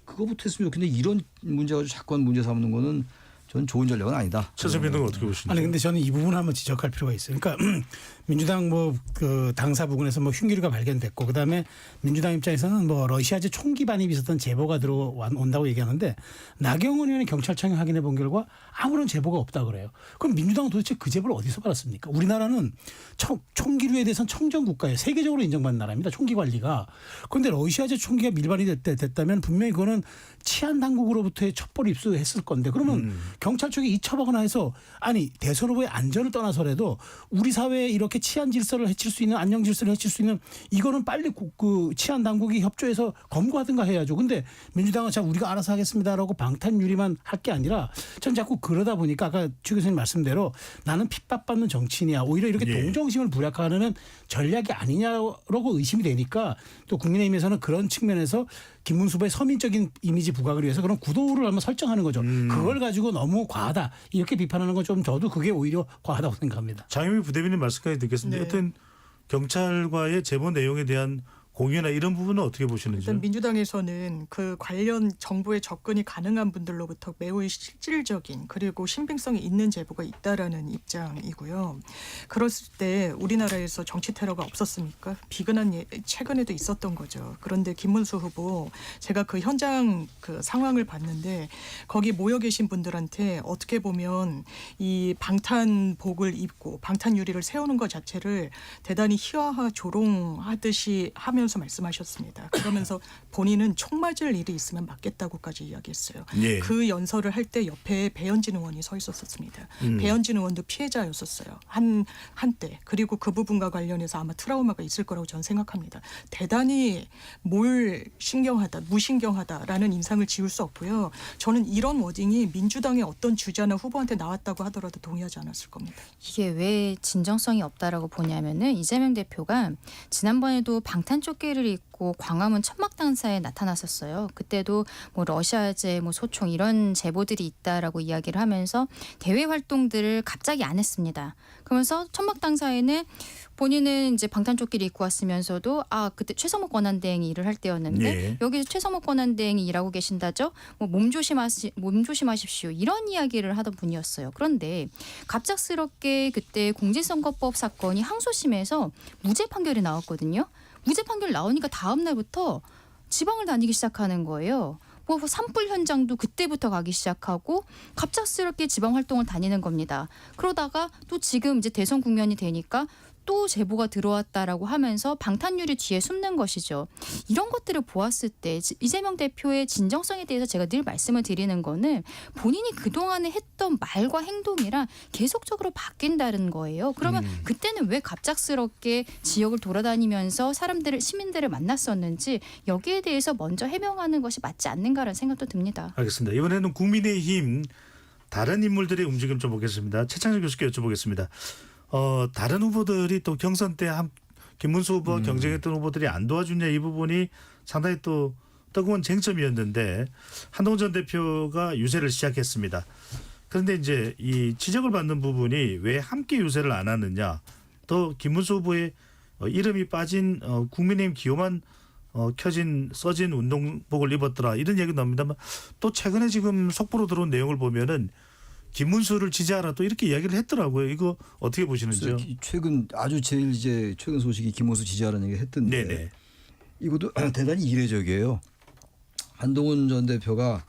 G: 그거부터 했으면 좋겠는데 이런 문제 가지고 자꾸 문제 삼는 거는 전 좋은 전략은 아니다.
B: 최선빈 의원 어떻게 보십니까?
A: 아니 근데 저는 이 부분 한번 지적할 필요가 있어요. 그러니까 민주당 뭐 그 당사 부근에서 뭐 흉기류가 발견됐고 그다음에 민주당 입장에서는 뭐 러시아제 총기 반입이 있었던 제보가 들어온다고 얘기하는데 나경원 의원이 경찰청에 확인해 본 결과 아무런 제보가 없다 그래요. 그럼 민주당은 도대체 그 제보를 어디서 받았습니까? 우리나라는 총기류에 대해서는 청정 국가예요. 세계적으로 인정받는 나라입니다. 총기 관리가. 그런데 러시아제 총기가 밀반이 됐다면 분명히 그거는 치안 당국으로부터의 첩보를 입수했을 건데 그러면 경찰청이 이첩하거나 해서 아니 대선 후보의 안전을 떠나서라도 우리 사회에 이렇게 치안 질서를 해칠 수 있는 안녕 질서를 해칠 수 있는 이거는 빨리 그 치안 당국이 협조해서 검거하든가 해야죠. 근데 민주당은 자 우리가 알아서 하겠습니다라고 방탄 유리만 할 게 아니라 전 자꾸 그러다 보니까 아까 최 교수님 말씀대로 나는 핍박받는 정치인이야. 오히려 이렇게 동정심을 부략화하는 전략이 아니냐라고 의심이 되니까 또 국민의힘에서는 그런 측면에서 김문수 후보의 서민적인 이미지 부각을 위해서 그런 구도를 한번 설정하는 거죠. 그걸 가지고 너무 과하다 이렇게 비판하는 건 좀 저도 그게 오히려 과하다고 생각합니다.
B: 장영희 부대변인 말씀까지 듣겠습니다. 어떤 경찰과의 제보 내용에 대한 공유나 이런 부분은 어떻게 보시는지요?
E: 일단 민주당에서는 그 관련 정보에 접근이 가능한 분들로부터 매우 실질적인 그리고 신빙성이 있는 제보가 있다라는 입장이고요. 그랬을 때 우리나라에서 정치 테러가 없었습니까? 비근한 최근에도 있었던 거죠. 그런데 김문수 후보 제가 그 현장 그 상황을 봤는데 거기 모여 계신 분들한테 어떻게 보면 이 방탄복을 입고 방탄 유리를 세우는 것 자체를 대단히 희화화 조롱하듯이 하면서 말씀하셨습니다. 그러면서 본인은 총 맞을 일이 있으면 맞겠다고까지 이야기했어요. 그 연설을 할 때 옆에 배현진 의원이 서 있었습니다. 배현진 의원도 피해자였었어요. 한때. 그리고 그 부분과 관련해서 아마 트라우마가 있을 거라고 저는 생각합니다. 대단히 뭘 신경하다, 무신경하다라는 인상을 지울 수 없고요. 저는 이런 워딩이 민주당의 어떤 주자나 후보한테 나왔다고 하더라도 동의하지 않았을 겁니다.
D: 이게 왜 진정성이 없다라고 보냐면은 이재명 대표가 지난번에도 방탄 조끼를 입고 광화문 천막당사에 나타났었어요. 그때도 뭐 러시아제, 뭐 소총 이런 제보들이 있다라고 이야기를 하면서 대외 활동들을 갑자기 안 했습니다. 그러면서 천막당사에는 본인은 이제 방탄조끼를 입고 왔으면서도 그때 최성목 권한대행이 일을 할 때였는데 여기서 최성목 권한대행이 일하고 계신다죠. 뭐 몸 조심하십시오. 이런 이야기를 하던 분이었어요. 그런데 갑작스럽게 그때 공직선거법 사건이 항소심에서 무죄 판결이 나왔거든요. 무죄 판결 나오니까 다음 날부터 지방을 다니기 시작하는 거예요. 뭐 산불 현장도 그때부터 가기 시작하고 갑작스럽게 지방 활동을 다니는 겁니다. 그러다가 또 지금 이제 대선 국면이 되니까 또 제보가 들어왔다라고 하면서 방탄유리 뒤에 숨는 것이죠. 이런 것들을 보았을 때 이재명 대표의 진정성에 대해서 제가 늘 말씀을 드리는 거는 본인이 그동안에 했던 말과 행동이랑 계속적으로 바뀐다는 거예요. 그러면 그때는 왜 갑작스럽게 지역을 돌아다니면서 시민들을 만났었는지 여기에 대해서 먼저 해명하는 것이 맞지 않는가라는 생각도 듭니다.
B: 알겠습니다. 이번에는 국민의힘 다른 인물들의 움직임 좀 보겠습니다. 최창현 교수께 여쭤보겠습니다. 다른 후보들이 또 경선 때 김문수 후보와 경쟁했던 후보들이 안 도와주냐 이 부분이 상당히 또 뜨거운 쟁점이었는데 한동훈 전 대표가 유세를 시작했습니다. 그런데 이제 이 지적을 받는 부분이 왜 함께 유세를 안 하느냐, 또 김문수 후보의 이름이 빠진 국민의힘 기호만 써진 운동복을 입었더라 이런 얘기도 나옵니다만 또 최근에 지금 속보로 들어온 내용을 보면은 김문수를 지지하라 또 이렇게 이야기를 했더라고요. 이거 어떻게 보시는지요?
G: 최근 소식이 김문수 지지하라는 얘기 했던데
B: 네네.
G: 이것도 대단히 이례적이에요. 한동훈 전 대표가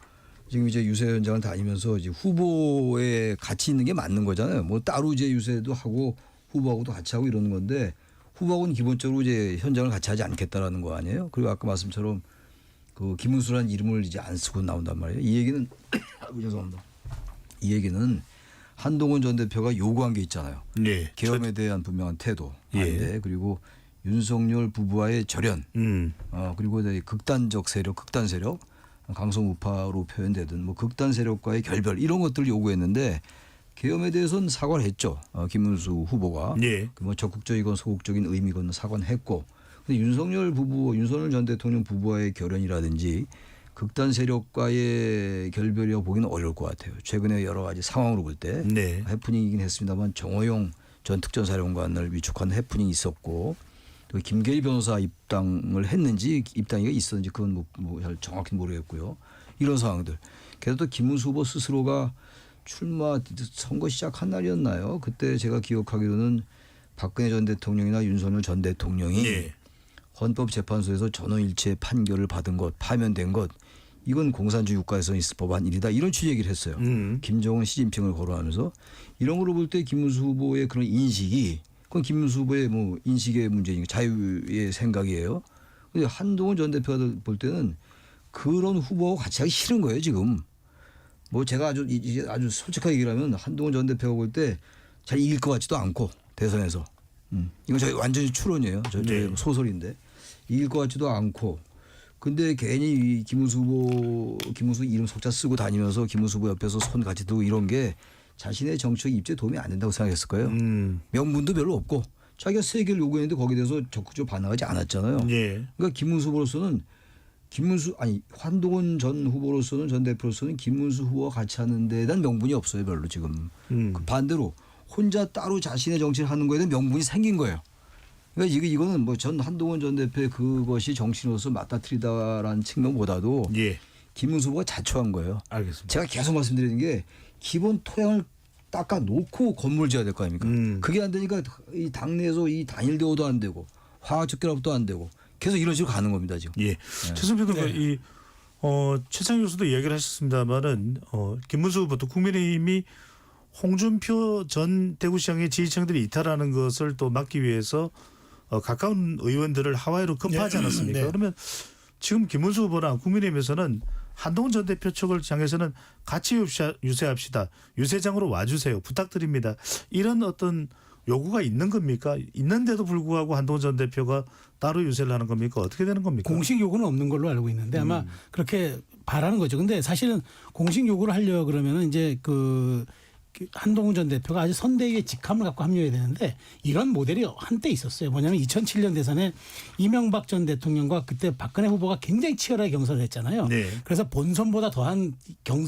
G: 지금 이제 유세 현장을 다니면서 이제 후보에 같이 있는 게 맞는 거잖아요. 뭐 따로 이제 유세도 하고 후보하고도 같이 하고 이러는 건데 후보하고는 기본적으로 이제 현장을 같이 하지 않겠다라는 거 아니에요. 그리고 아까 말씀처럼 그 김문수라는 이름을 이제 안 쓰고 나온단 말이에요. 이 얘기는 죄송합니다. 이 얘기는 한동훈 전 대표가 요구한 게 있잖아요.
B: 네.
G: 계엄에 대한 분명한 태도 반대 그리고 윤석열 부부와의 절연 그리고 극단적 세력, 극단 세력 강성 우파로 표현되든 뭐 극단 세력과의 결별 이런 것들을 요구했는데 계엄에 대해서는 사과를 했죠. 김문수 후보가
B: 예.
G: 뭐 적극적이건 소극적인 의미건 사과는 했고 근데 윤석열 전 대통령 부부와의 결연이라든지 극단 세력과의 결별이라고 보기는 어려울 것 같아요. 최근에 여러 가지 상황으로 볼 때
B: 네.
G: 해프닝이긴 했습니다만 정호용 전 특전사령관을 위촉한 해프닝이 있었고 또 김계리 변호사 입당이가 있었는지 그건 뭐 잘 정확히 모르겠고요. 이런 상황들. 게다가 또 김문수 후보 스스로가 출마 선거 시작한 날이었나요? 그때 제가 기억하기로는 박근혜 전 대통령이나 윤석열 전 대통령이
B: 네.
G: 헌법재판소에서 전원일체 판결을 받은 것, 파면된 것 이건 공산주의 국가에서 있을 법한 일이다. 이런 취지 얘기를 했어요. 김정은, 시진핑을 거론하면서 이런 걸로 볼 때 김문수 후보의 그런 인식이 그건 김문수 후보의 뭐 인식의 문제니까 자유의 생각이에요. 근데 한동훈 전 대표가 볼 때는 그런 후보하고 같이 하기 싫은 거예요 지금. 뭐 제가 아주 솔직하게 얘기를 하면 한동훈 전 대표가 볼 때 잘 이길 것 같지도 않고 대선에서. 이건 저희 완전히 추론이에요. 저희
B: 네.
G: 소설인데 이길 것 같지도 않고. 근데 괜히 이 김문수 이름 석자 쓰고 다니면서 김문수 후보 옆에서 손 같이 들고 이런 게 자신의 정치적 입지에 도움이 안 된다고 생각했을 거예요. 명분도 별로 없고 자기가 세 개를 요구했는데 거기에 대해서 적극적으로 반응하지 않았잖아요.
B: 예.
G: 그러니까 김문수 후보로서는 한동훈 전 후보로서는 전 대표로서는 김문수 후보와 같이 하는 데에 대한 명분이 없어요. 별로 지금. 그 반대로 혼자 따로 자신의 정치를 하는 거에 대한 명분이 생긴 거예요. 그러니까 이거는 뭐 전 한동훈 전 대표의 그것이 정치인으로서 맞닥뜨리다라는 측면보다도
B: 예.
G: 김문수 후보가 자초한 거예요.
B: 알겠습니다.
G: 제가 계속 말씀드리는 게 기본 토양을 닦아 놓고 건물 지어야 될 거 아닙니까? 그게 안 되니까 이 당내에서 이 단일 대우도 안 되고 화학적 결합도 안 되고 계속 이런 식으로 가는 겁니다 지금.
B: 예. 최승표 의원 이 최창 교수도 이야기를 하셨습니다만은 김문수 후보도 국민의힘이 홍준표 전 대구시장의 지지층들이 이탈하는 것을 또 막기 위해서 가까운 의원들을 하와이로 급파하지 않았습니까?
A: 네.
B: 그러면 지금 김문수 후보나 국민의힘에서는 한동훈 전 대표 측을 향해서는 같이 유세합시다. 유세장으로 와주세요. 부탁드립니다. 이런 어떤 요구가 있는 겁니까? 있는데도 불구하고 한동훈 전 대표가 따로 유세를 하는 겁니까? 어떻게 되는 겁니까?
A: 공식 요구는 없는 걸로 알고 있는데 아마 그렇게 바라는 거죠. 근데 사실은 공식 요구를 하려고 그러면은 이제 그 한동훈 전 대표가 아주 선대위의 직함을 갖고 합류해야 되는데 이런 모델이 한때 있었어요. 뭐냐면 2007년 대선에 이명박 전 대통령과 그때 박근혜 후보가 굉장히 치열하게 경선을 했잖아요.
B: 네.
A: 그래서 본선보다 더한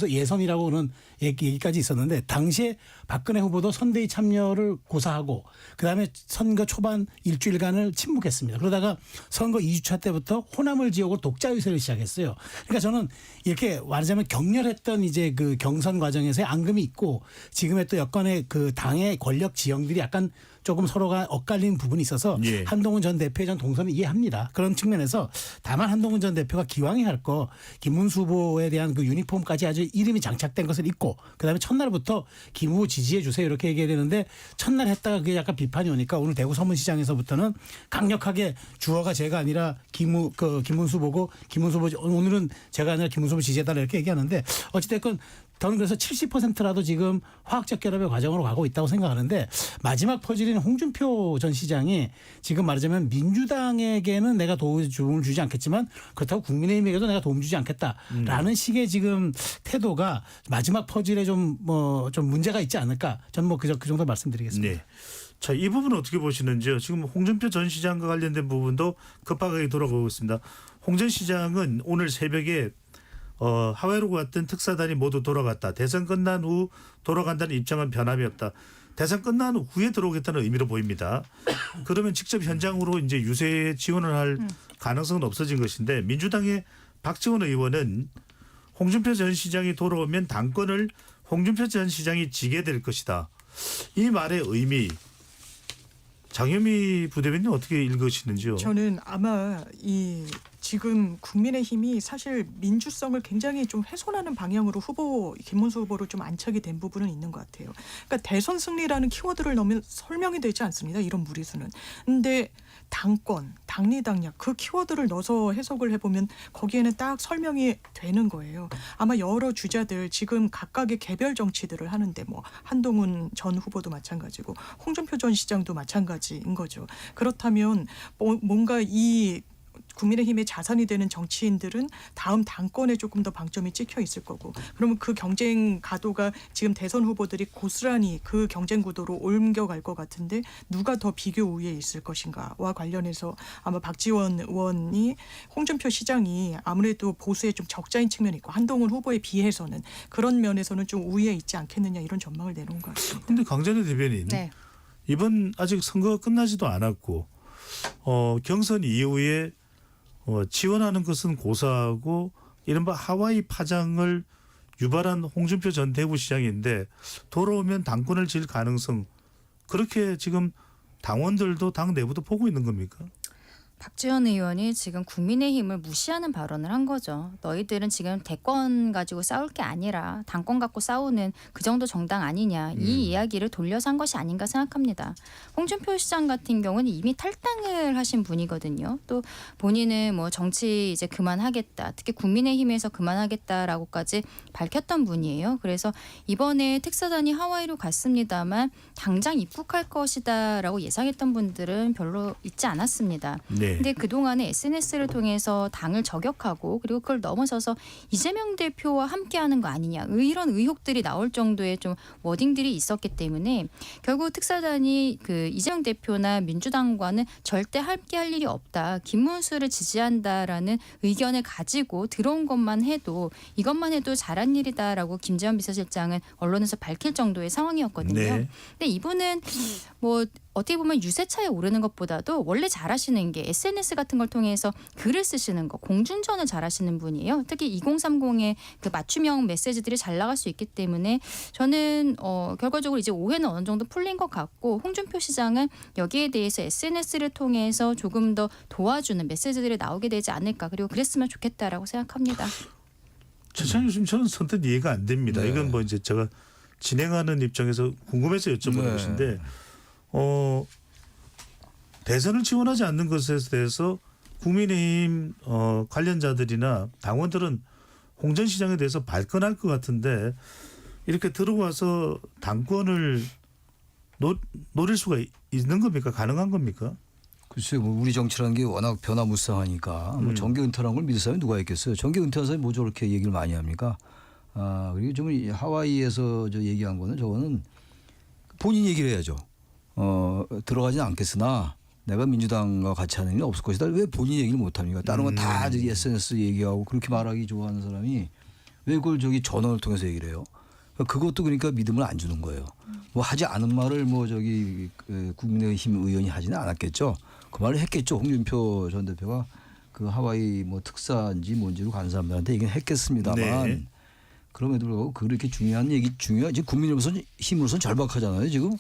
A: 예선이라고는 얘기까지 있었는데 당시에 박근혜 후보도 선대위 참여를 고사하고 그다음에 선거 초반 일주일간을 침묵했습니다. 그러다가 선거 2주차 때부터 호남을 지역으로 독자 유세를 시작했어요. 그러니까 저는 이렇게 말하자면 격렬했던 이제 그 경선 과정에서의 앙금이 있고 지금의 또 여건의 그 당의 권력 지형들이 약간 조금 서로가 엇갈리는 부분이 있어서
B: 예.
A: 한동훈 전 대표의 전 동선을 이해합니다. 그런 측면에서 다만 한동훈 전 대표가 기왕에 할 거 김문수 후보에 대한 그 유니폼까지 아주 이름이 장착된 것을 입고 그다음에 첫날부터 김 후보 지지해 주세요 이렇게 얘기해야 되는데 첫날 했다가 그게 약간 비판이 오니까 오늘 대구 서문시장에서부터는 강력하게 주어가 제가 아니라 김문수 후보고 김문수 후보 오늘은 제가 아니라 김문수 후보 지지해달라 이렇게 얘기하는데 어찌됐건 저는 그래서 70%라도 지금 화학적 결합의 과정으로 가고 있다고 생각하는데 마지막 퍼즐인 홍준표 전 시장이 지금 말하자면 민주당에게는 내가 도움을 주지 않겠지만 그렇다고 국민의힘에게도 내가 도움 주지 않겠다라는 식의 지금 태도가 마지막 퍼즐에 좀 문제가 있지 않을까 저는 뭐 그 정도 말씀드리겠습니다.
B: 네. 자, 이 부분은 어떻게 보시는지요? 지금 홍준표 전 시장과 관련된 부분도 급하게 돌아가고 있습니다. 홍 전 시장은 오늘 새벽에 하와이로 갔던 특사단이 모두 돌아갔다. 대선 끝난 후 돌아간다는 입장은 변함이 없다. 대선 끝난 후에 들어오겠다는 의미로 보입니다. 그러면 직접 현장으로 이제 유세에 지원을 할 가능성은 없어진 것인데 민주당의 박지원 의원은 홍준표 전 시장이 돌아오면 당권을 홍준표 전 시장이 지게 될 것이다. 이 말의 의미 장현미 부대변인 어떻게 읽으시는지요?
E: 저는 아마 이 지금 국민의힘이 사실 민주성을 굉장히 좀 훼손하는 방향으로 김문수 후보를 좀 안착이 된 부분은 있는 것 같아요. 그러니까 대선 승리라는 키워드를 넣으면 설명이 되지 않습니다. 이런 무리수는. 근데 당권, 당리당략 그 키워드를 넣어서 해석을 해보면 거기에는 딱 설명이 되는 거예요. 아마 여러 주자들 지금 각각의 개별 정치들을 하는데 뭐 한동훈 전 후보도 마찬가지고 홍준표 전 시장도 마찬가지인 거죠. 그렇다면 뭔가 이 국민의힘의 자산이 되는 정치인들은 다음 당권에 조금 더 방점이 찍혀 있을 거고 그러면 그 경쟁 가도가 지금 대선 후보들이 고스란히 그 경쟁 구도로 옮겨갈 것 같은데 누가 더 비교 우위에 있을 것인가와 관련해서 아마 박지원 의원이 홍준표 시장이 아무래도 보수에 좀 적자인 측면이 있고 한동훈 후보에 비해서는 그런 면에서는 좀 우위에 있지 않겠느냐 이런 전망을 내놓은 것 같습니다.
B: 근데 강전의 대변인
D: 네.
B: 이번 아직 선거가 끝나지도 않았고 경선 이후에 지원하는 것은 고사하고 이른바 하와이 파장을 유발한 홍준표 전 대구시장인데 돌아오면 당권을 질 가능성 그렇게 지금 당원들도 당 내부도 보고 있는 겁니까?
D: 박지원 의원이 지금 국민의힘을 무시하는 발언을 한 거죠. 너희들은 지금 대권 가지고 싸울 게 아니라 당권 갖고 싸우는 그 정도 정당 아니냐. 이 이야기를 돌려서 한 것이 아닌가 생각합니다. 홍준표 시장 같은 경우는 이미 탈당을 하신 분이거든요. 또 본인은 뭐 정치 이제 그만하겠다. 특히 국민의힘에서 그만하겠다라고까지 밝혔던 분이에요. 그래서 이번에 특사단이 하와이로 갔습니다만 당장 입국할 것이다라고 예상했던 분들은 별로 있지 않았습니다.
B: 네.
D: 근데 그동안에 SNS를 통해서 당을 저격하고 그리고 그걸 넘어서서 이재명 대표와 함께하는 거 아니냐 이런 의혹들이 나올 정도의 좀 워딩들이 있었기 때문에 결국 특사단이 그 이재명 대표나 민주당과는 절대 함께할 일이 없다. 김문수를 지지한다라는 의견을 가지고 들어온 것만 해도 이것만 해도 잘한 일이다라고 김재원 비서실장은 언론에서 밝힐 정도의 상황이었거든요.
B: 네.
D: 근데 이분은 뭐 어떻게 보면 유세차에 오르는 것보다도 원래 잘하시는 게 SNS 같은 걸 통해서 글을 쓰시는 거, 공중전을 잘하시는 분이에요. 특히 2030의 그 맞춤형 메시지들이 잘 나갈 수 있기 때문에 저는 결과적으로 이제 오해는 어느 정도 풀린 것 같고 홍준표 시장은 여기에 대해서 SNS를 통해서 조금 더 도와주는 메시지들이 나오게 되지 않을까. 그리고 그랬으면 좋겠다라고 생각합니다.
B: 최찬희 교수님 저는 선뜻 이해가 안 됩니다.
G: 네.
B: 이건 뭐 이제 제가 진행하는 입장에서 궁금해서 여쭤보는
G: 네.
B: 것인데 대선을 지원하지 않는 것에 대해서 국민의힘 관련자들이나 당원들은 홍 전 시장에 대해서 발끈할 것 같은데 이렇게 들어와서 당권을 노릴 수가 있는 겁니까? 가능한 겁니까?
G: 글쎄요, 뭐 우리 정치라는 게 워낙 변화무쌍하니까 뭐 정계 은퇴한 걸 믿을 사람이 누가 있겠어요? 정계 은퇴한 사람이 뭐 저렇게 얘기를 많이 합니까? 그리고 좀 하와이에서 저 얘기한 거는 저거는 본인 얘기를 해야죠. 들어가지는 않겠으나 내가 민주당과 같이 하는 일은 없을 것이다. 왜 본인 얘기를 못합니까? 다른 건 다 SNS 얘기하고 그렇게 말하기 좋아하는 사람이 왜 그걸 저기 전원을 통해서 얘기를 해요? 그것도 그러니까 믿음을 안 주는 거예요. 뭐 하지 않은 말을 뭐 저기 국민의힘 의원이 하지는 않았겠죠. 그 말을 했겠죠. 홍준표 전 대표가 그 하와이 뭐 특사인지 뭔지로 간 사람들한테 얘기는 했겠습니다만
B: 네.
G: 그럼에도 불구하고 그렇게 중요한 얘기 지금 국민으로서는 절박하잖아요. 지금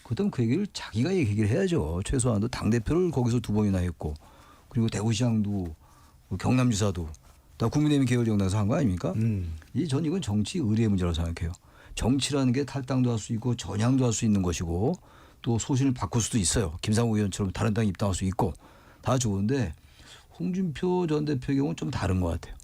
G: 그렇다면 그 얘기를 자기가 얘기를 해야죠. 최소한도 당대표를 거기서 2번이나 했고 그리고 대구시장도 경남지사도 다 국민의힘 계열 정당에서 한 거 아닙니까? 전 이건 정치 의리의 문제라고 생각해요. 정치라는 게 탈당도 할 수 있고 전향도 할 수 있는 것이고 또 소신을 바꿀 수도 있어요. 김상우 의원처럼 다른 당에 입당할 수 있고 다 좋은데 홍준표 전 대표의 경우는 좀 다른 것 같아요.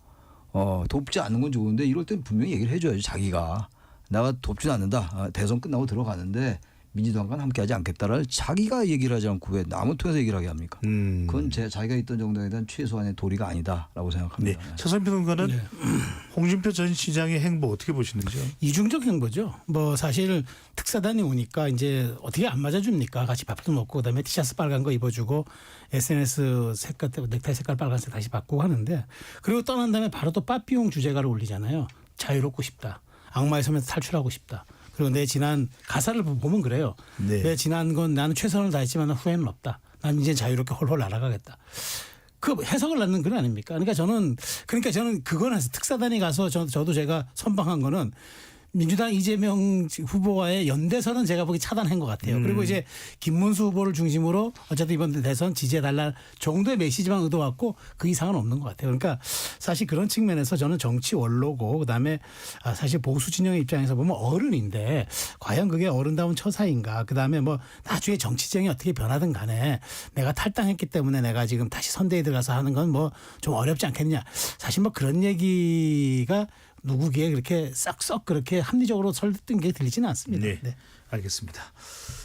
G: 돕지 않는 건 좋은데 이럴 땐 분명히 얘기를 해줘야죠. 자기가 나가 돕지는 않는다. 대선 끝나고 들어가는데 민주당과 함께하지 않겠다를 자기가 얘기를 하지 않고 왜 남을 통해서 얘기를 하게 합니까? 그건 자기가 있던 정당에 대한 최소한의 도리가 아니다라고
B: 네.
G: 생각합니다.
B: 최선희 평론가는
A: 네.
B: 홍준표 전 시장의 행보 어떻게 보시는지요?
A: 이중적 행보죠. 뭐 사실 특사단이 오니까 이제 어떻게 안 맞아줍니까? 같이 밥도 먹고 그다음에 티셔츠 빨간 거 입어주고 SNS 색깔 넥타이 색깔 빨간색 다시 바꾸고 하는데 그리고 떠난 다음에 바로 또 빠삐용 주제가를 올리잖아요. 자유롭고 싶다. 악마의 섬에서 탈출하고 싶다. 그리고 내 지난 가사를 보면 그래요.
B: 네.
A: 내 지난 건 나는 최선을 다했지만 후회는 없다. 난 이제 자유롭게 홀홀 날아가겠다. 그 해석을 낳는 글 아닙니까? 그러니까 저는 그거는 특사단이 가서 저도 제가 선방한 거는 민주당 이재명 후보와의 연대선은 제가 보기 차단한 것 같아요. 그리고 이제 김문수 후보를 중심으로 어쨌든 이번 대선 지지해달라 정도의 메시지만 의도왔고 그 이상은 없는 것 같아요. 그러니까 사실 그런 측면에서 저는 정치 원로고 그다음에 사실 보수 진영의 입장에서 보면 어른인데 과연 그게 어른다운 처사인가. 그다음에 뭐 나중에 정치 지형이 어떻게 변하든 간에 내가 탈당했기 때문에 내가 지금 다시 선대에 들어가서 하는 건 뭐 좀 어렵지 않겠느냐. 사실 뭐 그런 얘기가 누구기에 그렇게 썩썩 그렇게 합리적으로 설득된 게 들리지는 않습니다.
B: 네, 알겠습니다.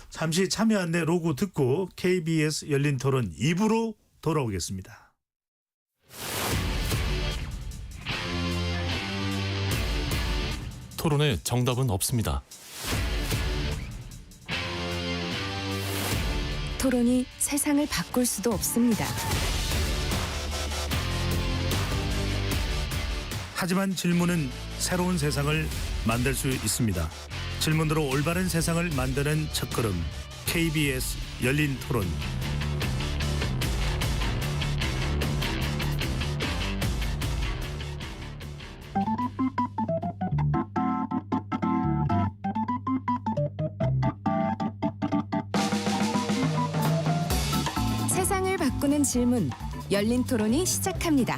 B: 잠시 참여 안내 로고 듣고 KBS 열린 토론 2부로 돌아오겠습니다.
C: 토론에 정답은 없습니다.
F: 토론이 세상을 바꿀 수도 없습니다.
B: 하지만 질문은 새로운 세상을 만들 수 있습니다. 질문으로 올바른 세상을 만드는 첫걸음 KBS 열린 토론.
F: 세상을 바꾸는 질문, 열린 토론이 시작합니다.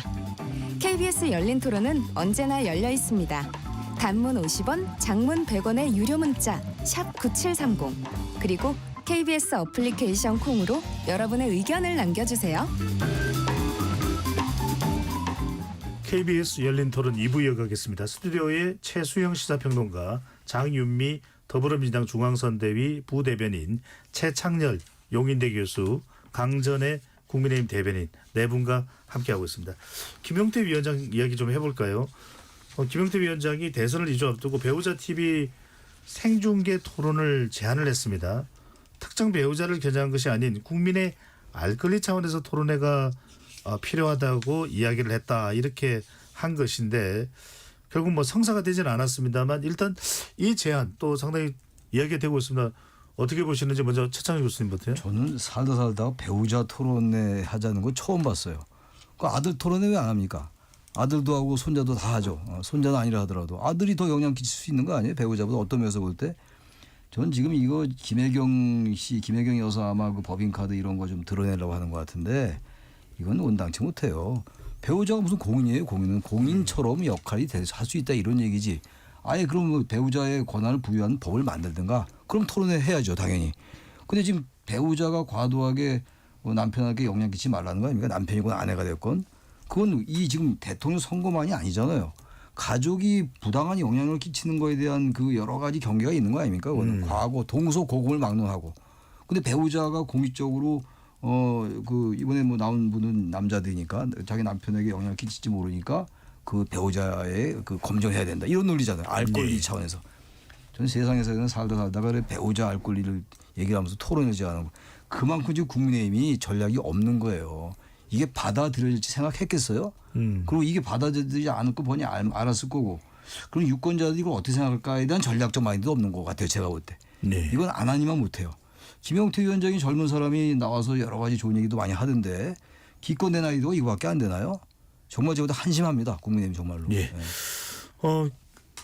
F: KBS 열린 토론은 언제나 열려 있습니다. 단문 50원, 장문 100원의 유료 문자 샵 9730 그리고 KBS 어플리케이션 콩으로 여러분의 의견을 남겨주세요.
B: KBS 열린 토론 2부 이어가겠습니다. 스튜디오에 최수영 시사평론가, 장윤미 더불어민주당 중앙선대위 부대변인, 최창렬 용인대 교수, 강전의 국민의힘 대변인 네 분과 함께하고 있습니다. 김용태 위원장 이야기 좀 해볼까요? 김용태 위원장이 대선을 2주 앞두고 배우자 TV 생중계 토론을 제안을 했습니다. 특정 배우자를 겨냥한 것이 아닌 국민의 알 권리 차원에서 토론회가 필요하다고 이야기를 했다. 이렇게 한 것인데 결국 뭐 성사가 되지는 않았습니다만 일단 이 제안 또 상당히 이야기가 되고 있습니다. 어떻게 보시는지 먼저 최창희 교수님부터요.
G: 저는 살다가 배우자 토론회 하자는 거 처음 봤어요. 그 아들 토론회 왜 안 합니까? 아들도 하고 손자도 다 하죠. 손자는 아니라 하더라도 아들이 더 영향 끼칠 수 있는 거 아니에요? 배우자보다 어떤 면에서 볼 때. 저는 지금 이거 김혜경 여사 아마 그 법인카드 이런 거 좀 드러내려고 하는 것 같은데 이건 온당치 못해요. 배우자가 무슨 공인이에요? 공인은 공인처럼 역할이 할 수 있다 이런 얘기지. 아예 그럼 배우자의 권한을 부여하는 법을 만들든가 그럼 토론회 해야죠 당연히. 근데 지금 배우자가 과도하게 남편에게 영향 끼치지 말라는 거 아닙니까? 남편이건 아내가 됐건. 그건 이 지금 대통령 선거만이 아니잖아요. 가족이 부당한 영향을 끼치는 거에 대한 그 여러 가지 경계가 있는 거 아닙니까? 그거는 과거 동서고금을 막론하고. 근데 배우자가 공식적으로 그 이번에 뭐 나온 분은 남자들이니까 자기 남편에게 영향을 끼칠지 모르니까 그 배우자의 그 검증해야 된다 이런 논리잖아요. 알 권리 차원에서. 저는 세상에서는 살다가 배우자 알 권리를 얘기를 하면서 토론을 제안하고 그만큼 지금 국민의힘이 전략이 없는 거예요. 이게 받아들여질지 생각했겠어요? 그리고 이게 받아들이지 않을 거 보니 알았을 거고. 그럼 유권자들이 이걸 어떻게 생각할까에 대한 전략적 마인드도 없는 것 같아요. 제가 볼 때.
B: 네.
G: 이건 안 하니만 못해요. 김용태 위원장이 젊은 사람이 나와서 여러 가지 좋은 얘기도 많이 하던데 기껏 내 나이도 이거밖에 안 되나요? 정말 저보다 한심합니다. 국민의힘 정말로.
B: 예.
G: 네.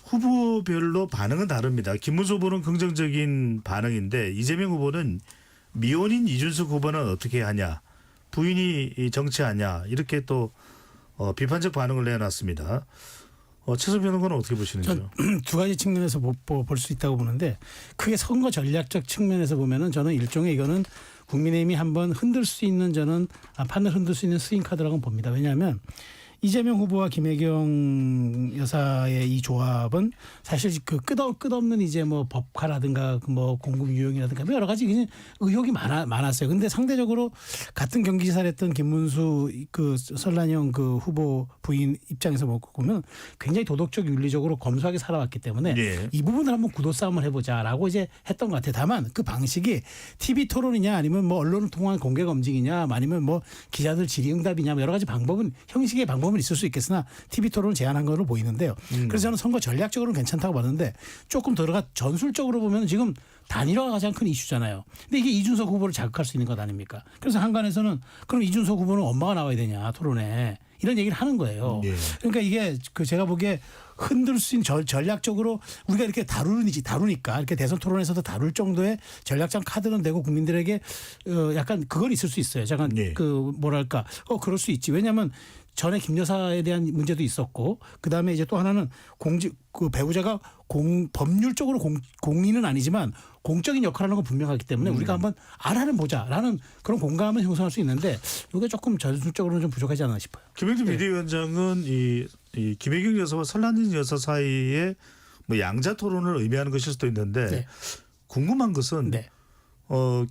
B: 후보별로 반응은 다릅니다. 김문수 후보는 긍정적인 반응인데 이재명 후보는 미혼인 이준석 후보는 어떻게 하냐. 부인이 정치하냐. 이렇게 또 비판적 반응을 내놨습니다. 최선 평론가는 어떻게 보시는지요?
A: 두 가지 측면에서 볼 수 있다고 보는데 크게 선거 전략적 측면에서 보면은 저는 일종의 이거는 국민의힘이 한번 흔들 수 있는 저는 판을 흔들 수 있는 스윙 카드라고 봅니다. 왜냐하면 이재명 후보와 김혜경 여사의 이 조합은 사실 그 끝없는 이제 뭐 법화라든가 뭐 공급 유형이라든가 뭐 여러 가지 그냥 의혹이 많았어요. 근데 상대적으로 같은 경기지사를 했던 김문수 그 설란영 그 후보 부인 입장에서 보면 굉장히 도덕적 윤리적으로 검소하게 살아왔기 때문에
B: 네.
A: 이 부분을 한번 구도 싸움을 해보자라고 이제 했던 것 같아요. 다만 그 방식이 TV 토론이냐 아니면 뭐 언론을 통한 공개 검증이냐 아니면 뭐 기자들 질의응답이냐 뭐 여러 가지 방법은 형식의 방법은 있을 수 있겠으나 TV 토론을 제안한 걸로 보이는데요. 그래서 저는 선거 전략적으로는 괜찮다고 봤는데 조금 들어가 전술적으로 보면 지금 단일화가 가장 큰 이슈잖아요. 근데 이게 이준석 후보를 자극할 수 있는 것 아닙니까? 그래서 한간에서는 그럼 이준석 후보는 엄마가 나와야 되냐 토론에 이런 얘기를 하는 거예요.
B: 예.
A: 그러니까 이게 그 제가 보기에 흔들 수 있는 전략적으로 우리가 이렇게 다루니까 이렇게 대선 토론에서도 다룰 정도의 전략적 카드는 되고 국민들에게 약간 그건 있을 수 있어요. 잠깐
B: 예.
A: 그 뭐랄까 그럴 수 있지. 왜냐하면 전에 김 여사에 대한 문제도 있었고 그다음에 이제 또 하나는 그 배우자가 법률적으로 공인은 아니지만 공적인 역할을 하는 건 분명하기 때문에 우리가 한번 알아는 보자라는 그런 공감을 형성할 수 있는데 이게 조금 전술적으로는 좀 부족하지 않나 싶어요.
B: 김영준 비대위원장은 이 김혜경 여사와 설란진 여사 사이에 뭐 양자 토론을 의미하는 것일 수도 있는데
A: 네.
B: 궁금한 것은
A: 네.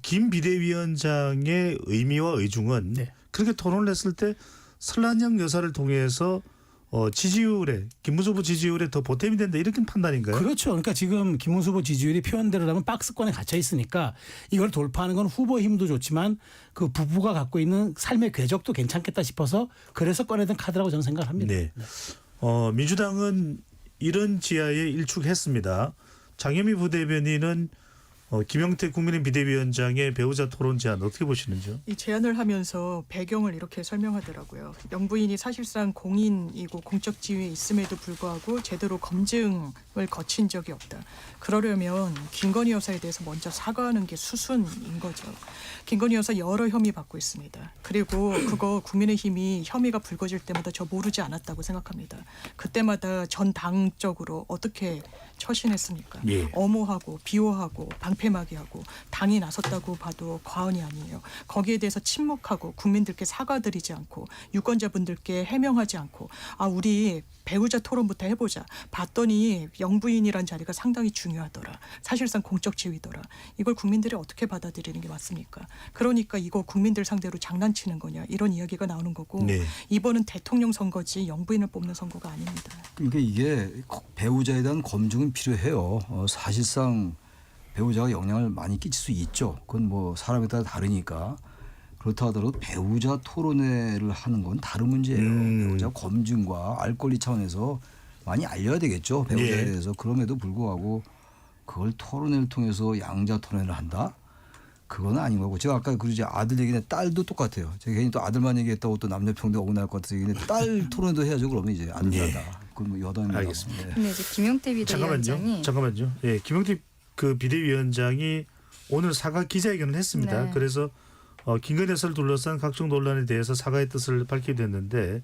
B: 김 비대위원장의 의미와 의중은
A: 네.
B: 그렇게 토론을 했을 때 설란영 여사를 통해서 지지율에 김문수 후보 지지율에 더 보탬이 된다 이렇게 판단인가요?
A: 그렇죠. 그러니까 지금 김문수 후보 지지율이 표현대로라면 박스권에 갇혀 있으니까 이걸 돌파하는 건 후보 힘도 좋지만 그 부부가 갖고 있는 삶의 궤적도 괜찮겠다 싶어서 그래서 꺼내든 카드라고 저는 생각을 합니다.
B: 네. 민주당은 이런 지하에 일축했습니다. 장현미 부대변인은 김영태 국민의힘 비대위원장의 배우자 토론 제안 어떻게 보시는지요?
E: 이 제안을 하면서 배경을 이렇게 설명하더라고요. 영부인이 사실상 공인이고 공적 지위에 있음에도 불구하고 제대로 검증을 거친 적이 없다. 그러려면 김건희 여사에 대해서 먼저 사과하는 게 수순인 거죠. 김건희 여사 여러 혐의 받고 있습니다. 그리고 그거 국민의힘이 혐의가 불거질 때마다 저 모르지 않았다고 생각합니다. 그때마다 전 당적으로 어떻게 처신했습니까?
B: 예.
E: 엄호하고 비호하고 방패막이하고 당이 나섰다고 봐도 과언이 아니에요. 거기에 대해서 침묵하고 국민들께 사과드리지 않고 유권자분들께 해명하지 않고 우리 배우자 토론부터 해보자. 봤더니 영부인이란 자리가 상당히 중요하더라. 사실상 공적 지위더라. 이걸 국민들이 어떻게 받아들이는 게 맞습니까? 그러니까 이거 국민들 상대로 장난치는 거냐 이런 이야기가 나오는 거고
B: 네.
E: 이번은 대통령 선거지 영부인을 뽑는 선거가 아닙니다.
G: 그러니까 이게 배우자에 대한 검증은 필요해요. 사실상 배우자가 영향을 많이 끼칠 수 있죠. 그건 뭐 사람에 따라 다르니까. 그렇다 하더라도 배우자 토론회를 하는 건 다른 문제예요. 배우자 검증과 알 권리 차원에서 많이 알려야 되겠죠. 배우자에
B: 예.
G: 대해서. 그럼에도 불구하고 그걸 토론회를 통해서 양자 토론회를 한다? 그건 아닌 거고. 제가 아까 그러지 아들 얘기는 딸도 똑같아요. 제가 괜히 또 아들만 얘기했다고 또 남녀평등 어긋날 것 같아서 얘기는 딸 토론도 해야죠. 그러면 이제 안 된다. 그건 뭐 여담입니다.
B: 알겠습니다.
D: 근데 이제 김용태 비대위원장이
B: 잠깐만요. 예, 김영태 그 비대위원장이 오늘 사과 기자회견을 했습니다.
D: 네.
B: 그래서 김건희 여사를 둘러싼 각종 논란에 대해서 사과의 뜻을 밝히게 됐는데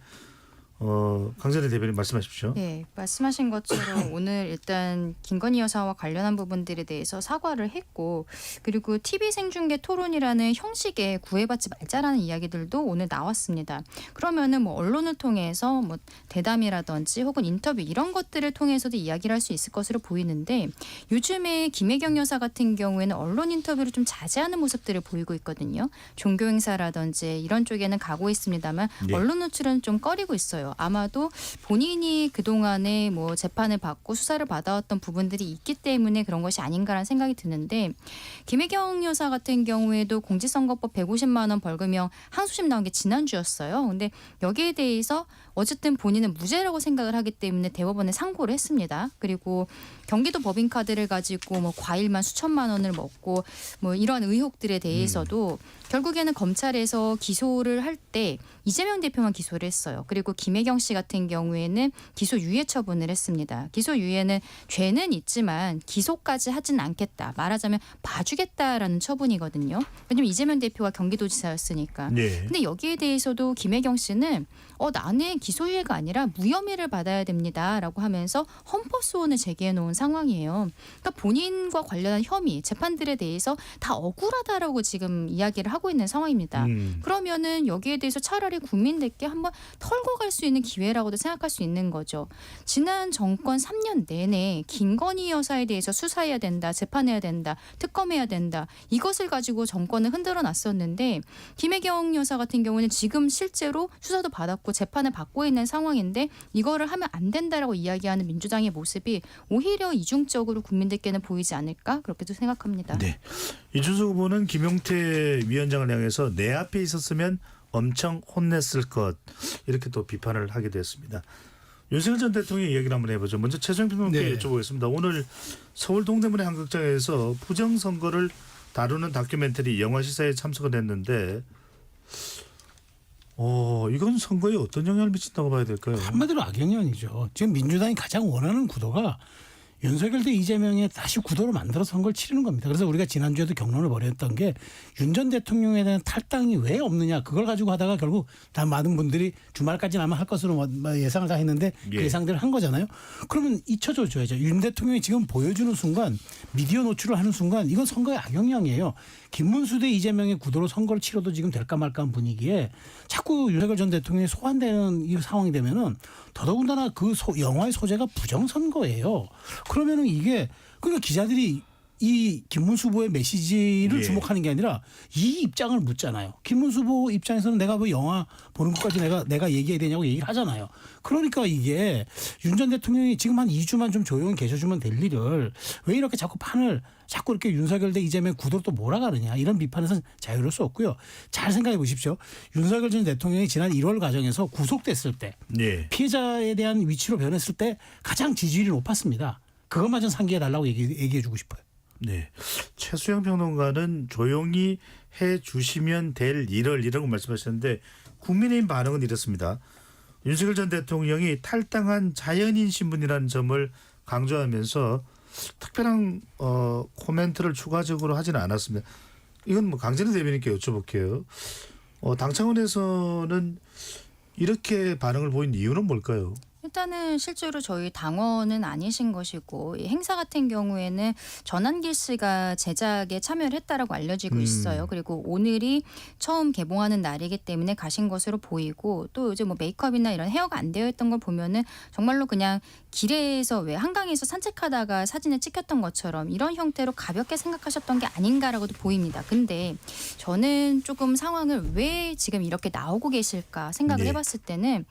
B: 강전의 대변인 말씀하십시오.
D: 네, 말씀하신 것처럼 오늘 일단 김건희 여사와 관련한 부분들에 대해서 사과를 했고 그리고 TV 생중계 토론이라는 형식에 구애받지 말자라는 이야기들도 오늘 나왔습니다. 그러면은 뭐 언론을 통해서 뭐 대담이라든지 혹은 인터뷰 이런 것들을 통해서도 이야기를 할 수 있을 것으로 보이는데 요즘에 김혜경 여사 같은 경우에는 언론 인터뷰를 좀 자제하는 모습들을 보이고 있거든요. 종교 행사라든지 이런 쪽에는 가고 있습니다만
B: 네.
D: 언론 노출은 좀 꺼리고 있어요. 아마도 본인이 그동안에 뭐 재판을 받고 수사를 받아왔던 부분들이 있기 때문에 그런 것이 아닌가라는 생각이 드는데 김혜경 여사 같은 경우에도 공직선거법 150만 원 벌금형 항소심 나온 게 지난주였어요. 근데 여기에 대해서 어쨌든 본인은 무죄라고 생각을 하기 때문에 대법원에 상고를 했습니다. 그리고 경기도 법인카드를 가지고 뭐 과일만 수천만 원을 먹고 뭐 이런 의혹들에 대해서도 결국에는 검찰에서 기소를 할 때 이재명 대표만 기소를 했어요. 그리고 김혜경 씨 같은 경우에는 기소 유예 처분을 했습니다. 기소 유예는 죄는 있지만 기소까지 하진 않겠다. 말하자면 봐주겠다라는 처분이거든요. 왜냐하면 이재명 대표가 경기도지사였으니까.
B: 네.
D: 근데 여기에 대해서도 김혜경 씨는 나는 기소유예가 아니라 무혐의를 받아야 됩니다라고 하면서 헌법소원을 제기해 놓은 상황이에요. 그러니까 본인과 관련한 혐의, 재판들에 대해서 다 억울하다라고 지금 이야기를 하고 있는 상황입니다. 그러면은 여기에 대해서 차라리 국민들께 한번 털고 갈 수 있는 기회라고도 생각할 수 있는 거죠. 지난 정권 3년 내내 김건희 여사에 대해서 수사해야 된다, 재판해야 된다, 특검해야 된다. 이것을 가지고 정권을 흔들어 놨었는데 김혜경 여사 같은 경우는 지금 실제로 수사도 받았고 재판을 받고 있는 상황인데 이거를 하면 안 된다라고 이야기하는 민주당의 모습이 오히려 이중적으로 국민들께는 보이지 않을까 그렇게도 생각합니다.
B: 네. 이준석 후보는 김용태 위원장을 향해서 내 앞에 있었으면 엄청 혼냈을 것 이렇게 또 비판을 하게 됐습니다. 윤석열 전 대통령의 이야기를 한번 해보죠. 먼저 최종 평론가께
A: 네.
B: 여쭤보겠습니다. 오늘 서울 동대문의 한 극장에서 부정선거를 다루는 다큐멘터리 영화 시사에 참석을 했는데 이건 선거에 어떤 영향을 미친다고 봐야 될까요?
A: 한마디로 악영향이죠. 지금 민주당이 가장 원하는 구도가 윤석열 대 이재명의 다시 구도를 만들어서 선거를 치르는 겁니다. 그래서 우리가 지난주에도 경론을 벌였던 게 윤 전 대통령에 대한 탈당이 왜 없느냐 그걸 가지고 하다가 결국 다 많은 분들이 주말까지는 아마 할 것으로 예상을 다 했는데 그
B: 예.
A: 예상대로 한 거잖아요. 그러면 잊혀줘야죠. 윤 대통령이 지금 보여주는 순간 미디어 노출을 하는 순간 이건 선거의 악영향이에요. 김문수 대 이재명의 구도로 선거를 치러도 지금 될까 말까 한 분위기에 자꾸 윤석열 전 대통령이 소환되는 이 상황이 되면은 더더군다나 그 영화의 소재가 부정선거예요. 그러면은 이게 그러니까 기자들이 이 김문수 후보의 메시지를
B: 예.
A: 주목하는 게 아니라 이 입장을 묻잖아요. 김문수 후보 입장에서는 내가 뭐 영화 보는 것까지 내가 얘기해야 되냐고 얘기를 하잖아요. 그러니까 이게 윤 전 대통령이 지금 한 2주만 좀 조용히 계셔주면 될 일을 왜 이렇게 자꾸 판을 자꾸 이렇게 윤석열 대 이재명 구도로 또 몰아가느냐 이런 비판에서는 자유로울 수 없고요. 잘 생각해 보십시오. 윤석열 전 대통령이 지난 1월 과정에서 구속됐을 때
B: 예.
A: 피해자에 대한 위치로 변했을 때 가장 지지율이 높았습니다. 그것마저 상기해 달라고 얘기해 주고 싶어요.
B: 네. 최수영 평론가는 조용히 해 주시면 될 일이라고 말씀하셨는데 국민의힘 반응은 이렇습니다. 윤석열 전 대통령이 탈당한 자연인 신분이라는 점을 강조하면서 특별한 코멘트를 추가적으로 하지는 않았습니다. 이건 뭐 강진우 대변인께 여쭤볼게요. 당 차원에서는 이렇게 반응을 보인 이유는 뭘까요?
D: 일단은 실제로 저희 당원은 아니신 것이고 이 행사 같은 경우에는 전한길 씨가 제작에 참여를 했다라고 알려지고 있어요. 그리고 오늘이 처음 개봉하는 날이기 때문에 가신 것으로 보이고 또 요즘 뭐 메이크업이나 이런 헤어가 안 되어 있던 걸 보면은 정말로 그냥 길에서 왜 한강에서 산책하다가 사진을 찍혔던 것처럼 이런 형태로 가볍게 생각하셨던 게 아닌가라고도 보입니다. 근데 저는 조금 상황을 왜 지금 이렇게 나오고 계실까 생각을
B: 네.
D: 해봤을 때는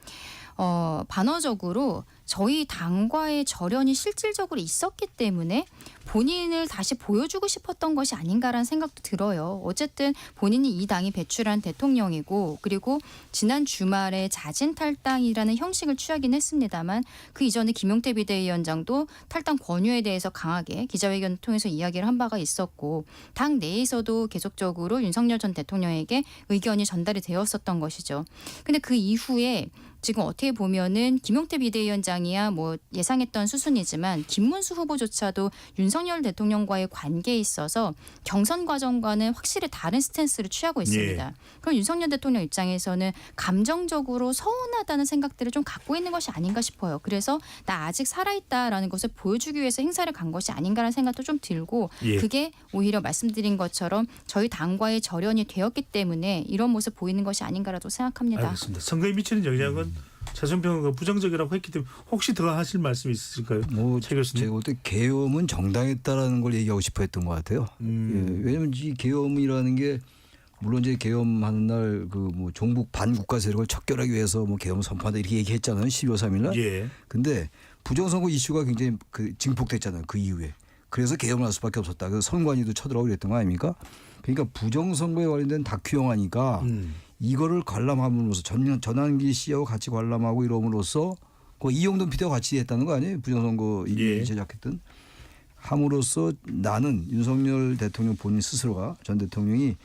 D: 반어적으로 저희 당과의 절연이 실질적으로 있었기 때문에 본인을 다시 보여주고 싶었던 것이 아닌가라는 생각도 들어요. 어쨌든 본인이 이 당이 배출한 대통령이고 그리고 지난 주말에 자진 탈당이라는 형식을 취하긴 했습니다만 그 이전에 김용태 비대위원장도 탈당 권유에 대해서 강하게 기자회견을 통해서 이야기를 한 바가 있었고 당 내에서도 계속적으로 윤석열 전 대통령에게 의견이 전달이 되었었던 것이죠. 근데 그 이후에 지금 어떻게 보면은 김용태 비대위원장이야 뭐 예상했던 수순이지만 김문수 후보조차도 윤석열 대통령과의 관계에 있어서 경선 과정과는 확실히 다른 스탠스를 취하고 있습니다.
B: 예.
D: 그럼 윤석열 대통령 입장에서는 감정적으로 서운하다는 생각들을 좀 갖고 있는 것이 아닌가 싶어요. 그래서 나 아직 살아있다라는 것을 보여주기 위해서 행사를 간 것이 아닌가라는 생각도 좀 들고
B: 예.
D: 그게 오히려 말씀드린 것처럼 저희 당과의 절연이 되었기 때문에 이런 모습 보이는 것이 아닌가라도 생각합니다.
B: 알겠습니다. 선거에 미치는 영향은 최수영 평론가가 부정적이라고 했기 때문에 혹시 더 하실 말씀이 있으실까요? 최 교수님.
G: 제가 볼 때 계엄은 정당했다라는 걸 얘기하고 싶어 했던 것 같아요. 예, 왜냐하면 이 계엄이라는 게 물론 이제 계엄하는 날 그 뭐 종북 반국가 세력을 척결하기 위해서 뭐 계엄 선포한다 이렇게 얘기했잖아요. 12월 3일 날.
B: 예.
G: 근데 부정선거 이슈가 굉장히 증폭됐잖아요. 그 이후에. 그래서 계엄을 할 수밖에 없었다. 그래서 선관위도 쳐들어가고 그랬던 거 아닙니까? 그러니까 부정선거에 관련된 다큐 영화니까 이거를 관람함으로써 전환기 씨하고 같이 관람하고 이러므로써 그 이용돈 PD와 같이 했다는 거 아니에요? 부정선거
B: 예.
G: 제작했던. 함으로써 나는 윤석열 대통령 본인 스스로가 전 대통령이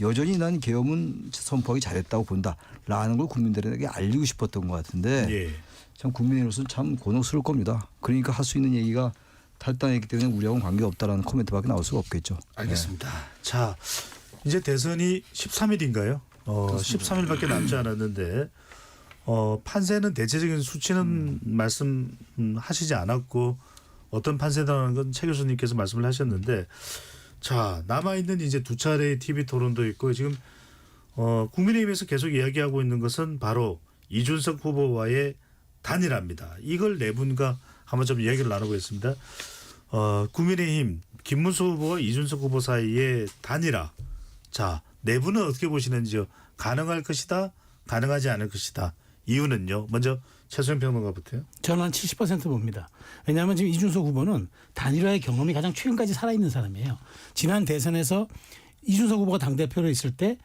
G: 여전히 난 계엄은 선포하기 잘했다고 본다라는 걸 국민들에게 알리고 싶었던 것 같은데
B: 예.
G: 참 국민으로서는 참 곤혹스러울 겁니다. 그러니까 할 수 있는 얘기가 탈당했기 때문에 우리하고는 관계가 없다라는 코멘트밖에 나올 수가 없겠죠.
B: 알겠습니다. 자, 이제 대선이 13일인가요? 13일밖에 남지 않았는데 판세는 대체적인 수치는 말씀하시지 않았고 어떤 판세라는 건 최 교수님께서 말씀을 하셨는데 자 남아 있는 이제 두 차례의 TV 토론도 있고 지금 국민의힘에서 계속 이야기하고 있는 것은 바로 이준석 후보와의 단일화입니다. 이걸 네 분과 한번 좀 이야기를 나누고 있습니다. 국민의힘 김문수 후보와 이준석 후보 사이의 단일화. 자, 네 분은 어떻게 보시는지요? 가능할 것이다, 가능하지 않을 것이다. 이유는요? 먼저 최수영 평론가부터요.
A: 저는 한 70% 봅니다. 왜냐하면 지금 이준석 후보는 단일화의 경험이 가장 최근까지 살아있는 사람이에요. 지난 대선에서 이준석 후보가 당대표로 있을 때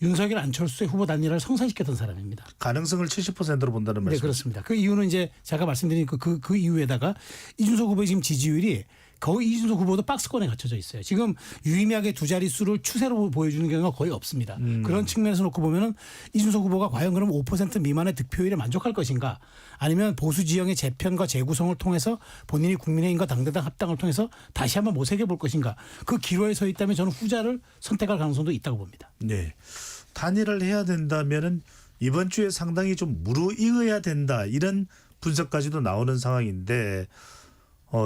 A: 윤석열 안철수의 후보 단일화를 성사시켰던 사람입니다.
B: 가능성을 70%로 본다는 말씀.
A: 네, 그렇습니다. 그 이유는 이제 제가 말씀드린 그 이유에다가 이준석 후보의 지금 지지율이 거의 이준석 후보도 박스권에 갇혀져 있어요. 지금 유의미하게 두 자릿수를 추세로 보여주는 경우가 거의 없습니다. 그런 측면에서 놓고 보면은 이준석 후보가 과연 그럼 5% 미만의 득표율에 만족할 것인가, 아니면 보수 지형의 재편과 재구성을 통해서 본인이 국민의힘과 당대당 합당을 통해서 다시 한번 모색해 볼 것인가, 그 기로에 서 있다면 저는 후자를 선택할 가능성도 있다고 봅니다.
B: 네. 단일화를 해야 된다면은 이번 주에 상당히 좀 무르익어야 된다, 이런 분석까지도 나오는 상황인데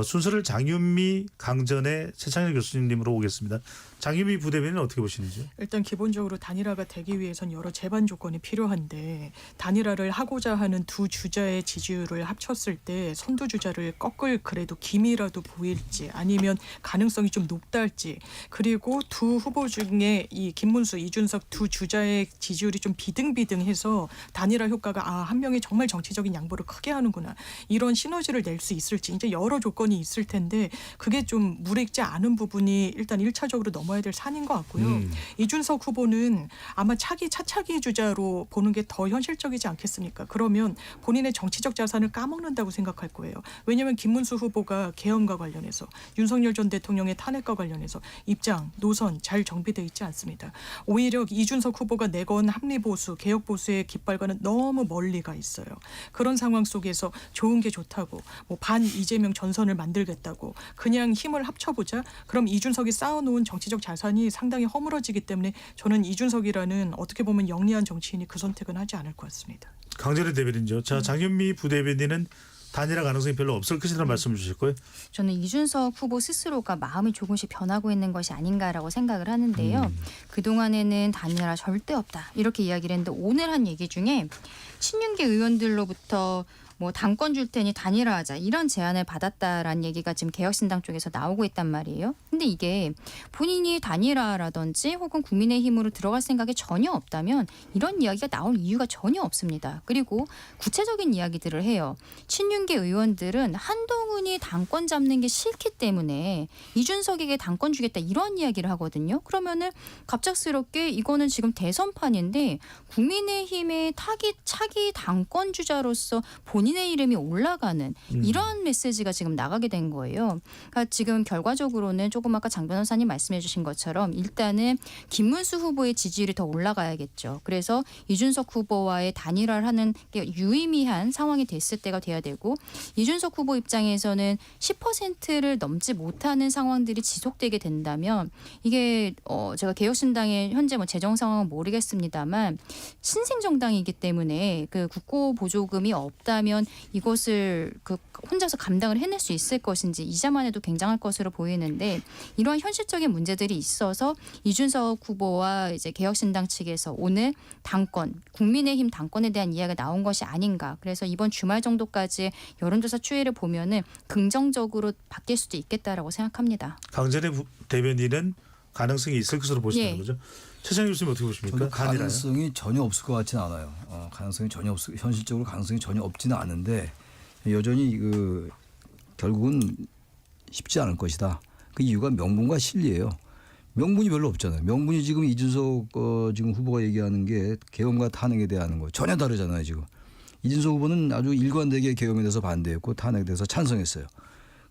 B: 순서를 장윤미, 강전의 최창일 교수님으로 오겠습니다. 장윤미 부대변인은 어떻게 보시는지요?
E: 일단 기본적으로 단일화가 되기 위해선 여러 제반 조건이 필요한데, 단일화를 하고자 하는 두 주자의 지지율을 합쳤을 때 선두 주자를 꺾을 그래도 기미라도 보일지, 아니면 가능성이 좀 높다 할지, 그리고 두 후보 중에 이 김문수, 이준석 두 주자의 지지율이 좀 비등비등해서 단일화 효과가 한 명이 정말 정치적인 양보를 크게 하는구나, 이런 시너지를 낼 수 있을지, 이제 여러 조건이 있을 텐데 그게 좀 무르익지 않은 부분이 일단 1차적으로 넘어야 될 산인 것 같고요. 이준석 후보는 아마 차차기 주자로 보는 게 더 현실적이지 않겠습니까? 그러면 본인의 정치적 자산을 까먹는다고 생각할 거예요. 왜냐하면 김문수 후보가 개헌과 관련해서, 윤석열 전 대통령의 탄핵과 관련해서 입장, 노선 잘 정비되어 있지 않습니다. 오히려 이준석 후보가 내건 합리보수, 개혁보수의 깃발과는 너무 멀리 가 있어요. 그런 상황 속에서 좋은 게 좋다고, 뭐 반 이재명 전선을 만들겠다고 그냥 힘을 합쳐보자, 그럼 이준석이 쌓아놓은 정치적 자산이 상당히 허물어지기 때문에 저는 이준석이라는 어떻게 보면 영리한 정치인이 그 선택은 하지 않을 것 같습니다.
B: 강전의 대변인죠. 자, 장윤미 부대변인은 단일화 가능성이 별로 없을 것이라는 말씀을 주실 거예요?
D: 저는 이준석 후보 스스로가 마음이 조금씩 변하고 있는 것이 아닌가라고 생각을 하는데요. 그동안에는 단일화 절대 없다 이렇게 이야기를 했는데, 오늘 한 얘기 중에 친윤계 의원들로부터 뭐 당권 줄 테니 단일화하자 이런 제안을 받았다라는 얘기가 지금 개혁신당 쪽에서 나오고 있단 말이에요. 근데 이게 본인이 단일화라든지 혹은 국민의힘으로 들어갈 생각이 전혀 없다면 이런 이야기가 나올 이유가 전혀 없습니다. 그리고 구체적인 이야기들을 해요. 친윤계 의원들은 한동훈이 당권 잡는 게 싫기 때문에 이준석에게 당권 주겠다 이런 이야기를 하거든요. 그러면은 갑작스럽게 이거는 지금 대선판인데 국민의힘의 차기 당권 주자로서 본인의 이름이 올라가는 이런 메시지가 지금 나가게 된 거예요. 그러니까 지금 결과적으로는 조금 아까 장 변호사님 말씀해 주신 것처럼 일단은 김문수 후보의 지지율이 더 올라가야겠죠. 그래서 이준석 후보와의 단일화를 하는 게 유의미한 상황이 됐을 때가 돼야 되고, 이준석 후보 입장에서는 10%를 넘지 못하는 상황들이 지속되게 된다면 이게 제가 개혁신당의 현재 뭐 재정 상황은 모르겠습니다만 신생정당이기 때문에 그 국고 보조금이 없다면 이것을 혼자서 감당을 해낼 수 있을 것인지 이자만 해도 굉장할 것으로 보이는데, 이러한 현실적인 문제들이 있어서 이준석 후보와 이제 개혁신당 측에서 오늘 당권, 국민의힘 당권에 대한 이야기가 나온 것이 아닌가. 그래서 이번 주말 정도까지 여론조사 추이를 보면은 긍정적으로 바뀔 수도 있겠다라고 생각합니다.
B: 강전의 대변인은 가능성이 있을 것으로 보시는
D: 예.
B: 거죠. 최창일 교수님 어떻게 보십니까?
G: 저도
B: 단일화요?
G: 가능성이 전혀 없을 것 같지는 않아요. 가능성이 전혀 현실적으로 가능성이 전혀 없지는 않은데, 여전히 결국은 쉽지 않을 것이다. 그 이유가 명분과 실리예요. 명분이 별로 없잖아요. 명분이 지금 이준석 지금 후보가 얘기하는 게 개헌과 탄핵에 대한 거 전혀 다르잖아요. 지금 이준석 후보는 아주 일관되게 개헌에 대해서 반대했고 탄핵에 대해서 찬성했어요.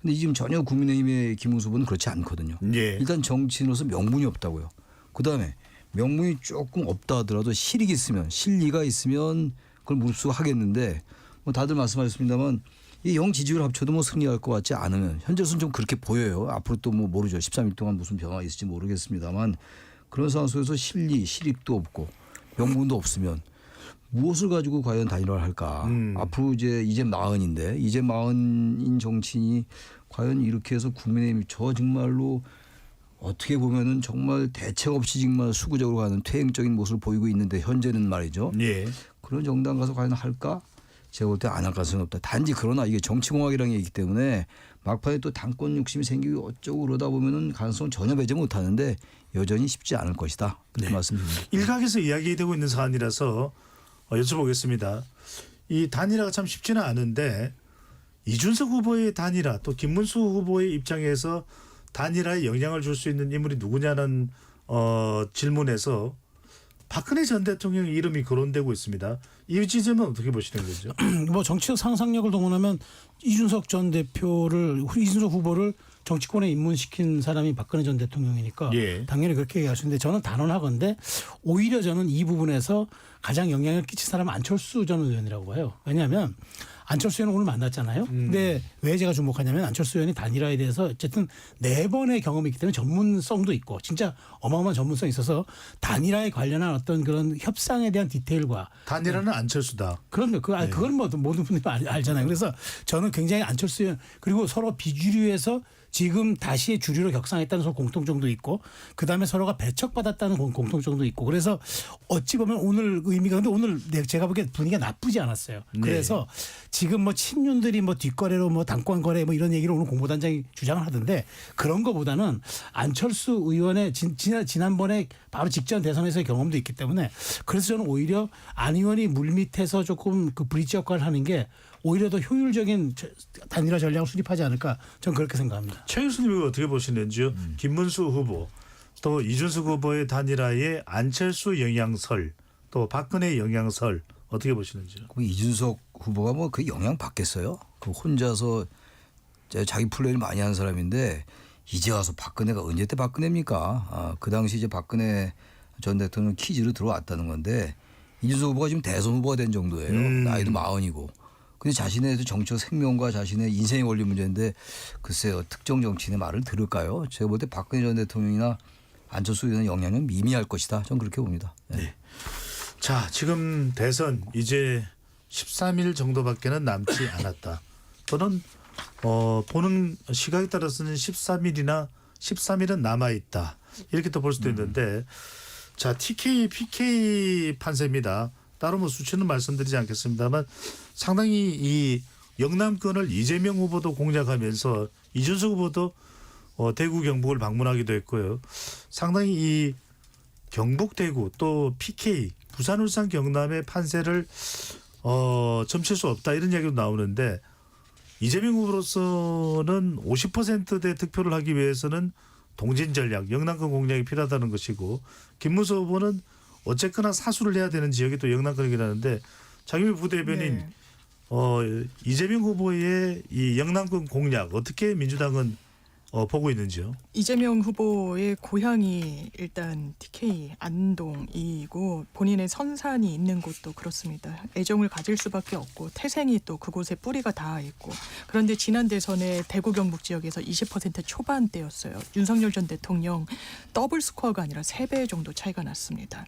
G: 근데 지금 전혀 국민의힘의 김문수 후보는 그렇지 않거든요.
B: 예.
G: 일단 정치인으로서 명분이 없다고요. 그다음에 명분이 조금 없다 하더라도 실리가 있으면 그걸 무릅쓰고 하겠는데, 뭐 다들 말씀하셨습니다만 이 영 지지율 합쳐도 뭐 승리할 것 같지 않으면, 현재로서는 좀 그렇게 보여요. 앞으로 또 뭐 모르죠. 13일 동안 무슨 변화가 있을지 모르겠습니다만, 그런 상황 속에서 실익도 없고 명분도 없으면 무엇을 가지고 과연 단일화를 할까? 앞으로 이제 마흔인데, 이제 마흔인 정치인이 과연 이렇게 해서 국민의힘이 저 정말로 어떻게 보면은 정말 대책 없이 정말 수구적으로 가는 퇴행적인 모습을 보이고 있는데, 현재는 말이죠.
B: 예.
G: 그런 정당 가서 과연 할까? 제가 볼 때 안 할 가능성은 없다. 단지 그러나 이게 정치공학이라는 얘기이기 때문에 막판에 또 당권 욕심이 생기고 어쩌고 그러다 보면은 가능성은 전혀 배제 못하는데 여전히 쉽지 않을 것이다. 그렇게
B: 네.
G: 말씀드립니다.
B: 일각에서 이야기되고 있는 사안이라서 여쭤보겠습니다. 이 단일화가 참 쉽지는 않은데, 이준석 후보의 단일화, 또 김문수 후보의 입장에서 단일화에 영향을 줄 수 있는 인물이 누구냐는 질문에서 박근혜 전 대통령의 이름이 거론되고 있습니다. 이 지점은 어떻게 보시는 거죠?
A: 뭐 정치적 상상력을 동원하면 이준석 후보를 정치권에 입문시킨 사람이 박근혜 전 대통령이니까
B: 예.
A: 당연히 그렇게 얘기할 수 있는데 저는 단언하건대 오히려 저는 이 부분에서 가장 영향을 끼친 사람은 안철수 전 의원이라고 봐요. 왜냐하면 안철수 의원은 오늘 만났잖아요. 근데 왜 제가 주목하냐면 안철수 의원이 단일화에 대해서 어쨌든 4번의 경험이 있기 때문에 전문성도 있고 진짜 어마어마한 전문성이 있어서 단일화에 관련한 어떤 그런 협상에 대한 디테일과
B: 단일화는 안철수다.
A: 그럼요. 그건 뭐 모든 분들이 알잖아요. 그래서 저는 굉장히 안철수 의원 그리고 서로 비주류에서 지금 다시 주류로 격상했다는 서로 공통점도 있고 그다음에 서로가 배척받았다는 공통점도 있고 그래서 어찌 보면 오늘 의미가 근데 오늘 제가 보기엔 분위기가 나쁘지 않았어요.
B: 네.
A: 그래서 지금 뭐 친윤들이 뭐 뒷거래로 뭐 당권 거래 뭐 이런 얘기를 오늘 공보단장이 주장을 하던데 그런 거보다는 안철수 의원의 지난번에 바로 직전 대선에서의 경험도 있기 때문에 그래서 저는 오히려 안 의원이 물밑에서 조금 그 브릿지 역할을 하는 게 오히려 더 효율적인 단일화 전략을 수립하지 않을까 저는 그렇게 생각합니다.
B: 최 교수님이 어떻게 보시는지요? 김문수 후보 또 이준석 후보의 단일화에 안철수 영향설 또 박근혜 영향설 어떻게 보시는지요?
G: 그럼 이준석 후보가 뭐 그 영향 받겠어요? 그 혼자서 자기 플레이를 많이 한 사람인데 이제 와서 박근혜가 언제 때 박근혜입니까? 그 당시 이제 박근혜 전 대통령 퀴즈로 들어왔다는 건데 이준석 후보가 지금 대선 후보가 된 정도예요. 나이도 40이고. 근데 자신의 정치적 생명과 자신의 인생에 걸린 문제인데 글쎄요 특정 정치인의 말을 들을까요? 제가 볼 때 박근혜 전 대통령이나 안철수 의원의 영향은 미미할 것이다. 저는 그렇게 봅니다.
B: 네. 자, 지금 대선 이제 13일 정도밖에는 남지 않았다. 또는 보는 시각에 따라서는 13일은 남아 있다. 이렇게 또 볼 수도 있는데 자, TK, PK 판세입니다. 따로 뭐 수치는 말씀드리지 않겠습니다만 상당히 이 영남권을 이재명 후보도 공략하면서 이준석 후보도 대구 경북을 방문하기도 했고요. 상당히 이 경북 대구 또 PK 부산 울산 경남의 판세를 점칠 수 없다 이런 이야기도 나오는데 이재명 후보로서는 50%대 득표를 하기 위해서는 동진 전략 영남권 공략이 필요하다는 것이고 김문수 후보는 어쨌거나 사수를 해야 되는 지역이 또 영남권이긴 하는데 장유미 부대변인
E: 네.
B: 이재명 후보의 이 영남권 공략 어떻게 민주당은 보고 있는지요?
E: 이재명 후보의 고향이 일단 TK 안동이고 본인의 선산이 있는 곳도 그렇습니다. 애정을 가질 수밖에 없고 태생이 또 그곳에 뿌리가 닿아 있고 그런데 지난 대선에 대구 경북 지역에서 20% 초반대였어요. 윤석열 전 대통령 더블 스코어가 아니라 3배 정도 차이가 났습니다.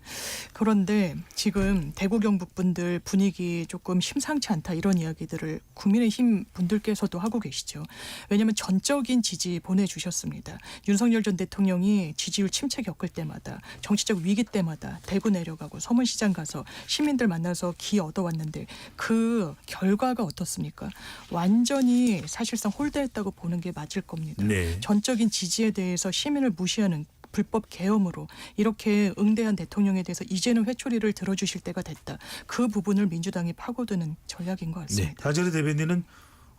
E: 그런데 지금 대구 경북 분들 분위기 조금 심상치 않다 이런 이야기들을 국민의힘 분들께서도 하고 계시죠. 왜냐하면 전적인 지지 보내주셨습니다. 윤석열 전 대통령이 지지율 침체 겪을 때마다 정치적 위기 때마다 대구 내려가고 서문시장 가서 시민들 만나서 기 얻어왔는데 그 결과가 어떻습니까? 완전히 사실상 홀대했다고 보는 게 맞을 겁니다.
B: 네.
E: 전적인 지지에 대해서 시민을 무시하는 불법 계엄으로 이렇게 응대한 대통령에 대해서 이제는 회초리를 들어주실 때가 됐다. 그 부분을 민주당이 파고드는 전략인 것 같습니다.
B: 네. 가재리 대변인은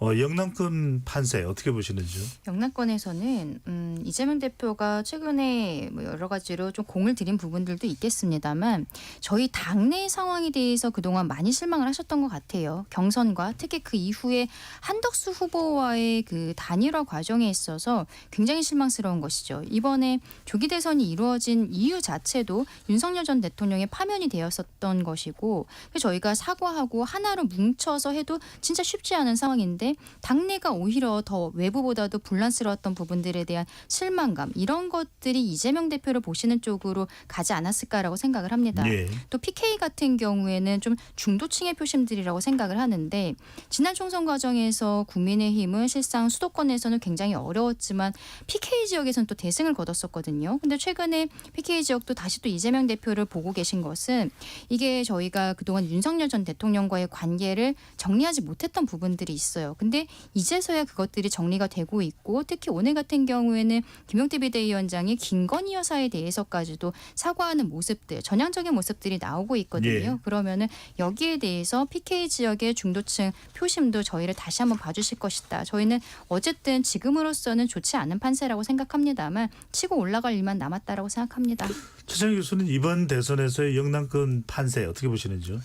B: 영남권 판세 어떻게 보시는지요?
D: 영남권에서는 이재명 대표가 최근에 뭐 여러 가지로 좀 공을 들인 부분들도 있겠습니다만 저희 당내 상황에 대해서 그동안 많이 실망을 하셨던 것 같아요. 경선과 특히 그 이후에 한덕수 후보와의 그 단일화 과정에 있어서 굉장히 실망스러운 것이죠. 이번에 조기 대선이 이루어진 이유 자체도 윤석열 전 대통령의 파면이 되었었던 것이고 저희가 사과하고 하나로 뭉쳐서 해도 진짜 쉽지 않은 상황인데 당내가 오히려 더 외부보다도 분란스러웠던 부분들에 대한 실망감 이런 것들이 이재명 대표를 보시는 쪽으로 가지 않았을까라고 생각을 합니다.
B: 네.
D: 또 PK 같은 경우에는 좀 중도층의 표심들이라고 생각을 하는데 지난 총선 과정에서 국민의힘은 실상 수도권에서는 굉장히 어려웠지만 PK 지역에서는 또 대승을 거뒀었거든요. 근데 최근에 PK 지역도 다시 또 이재명 대표를 보고 계신 것은 이게 저희가 그동안 윤석열 전 대통령과의 관계를 정리하지 못했던 부분들이 있어요. 근데 이제서야 그것들이 정리가 되고 있고 특히 오늘 같은 경우에는 김용태 비대위원장이 김건희 여사에 대해서까지도 사과하는 모습들, 전향적인 모습들이 나오고 있거든요.
B: 예.
D: 그러면은 여기에 대해서 PK 지역의 중도층 표심도 저희를 다시 한번 봐주실 것이다. 저희는 어쨌든 지금으로서는 좋지 않은 판세라고 생각합니다만 치고 올라갈 일만 남았다라고 생각합니다.
B: 최창희 교수는 이번 대선에서의 영남권 판세 어떻게 보시는지요?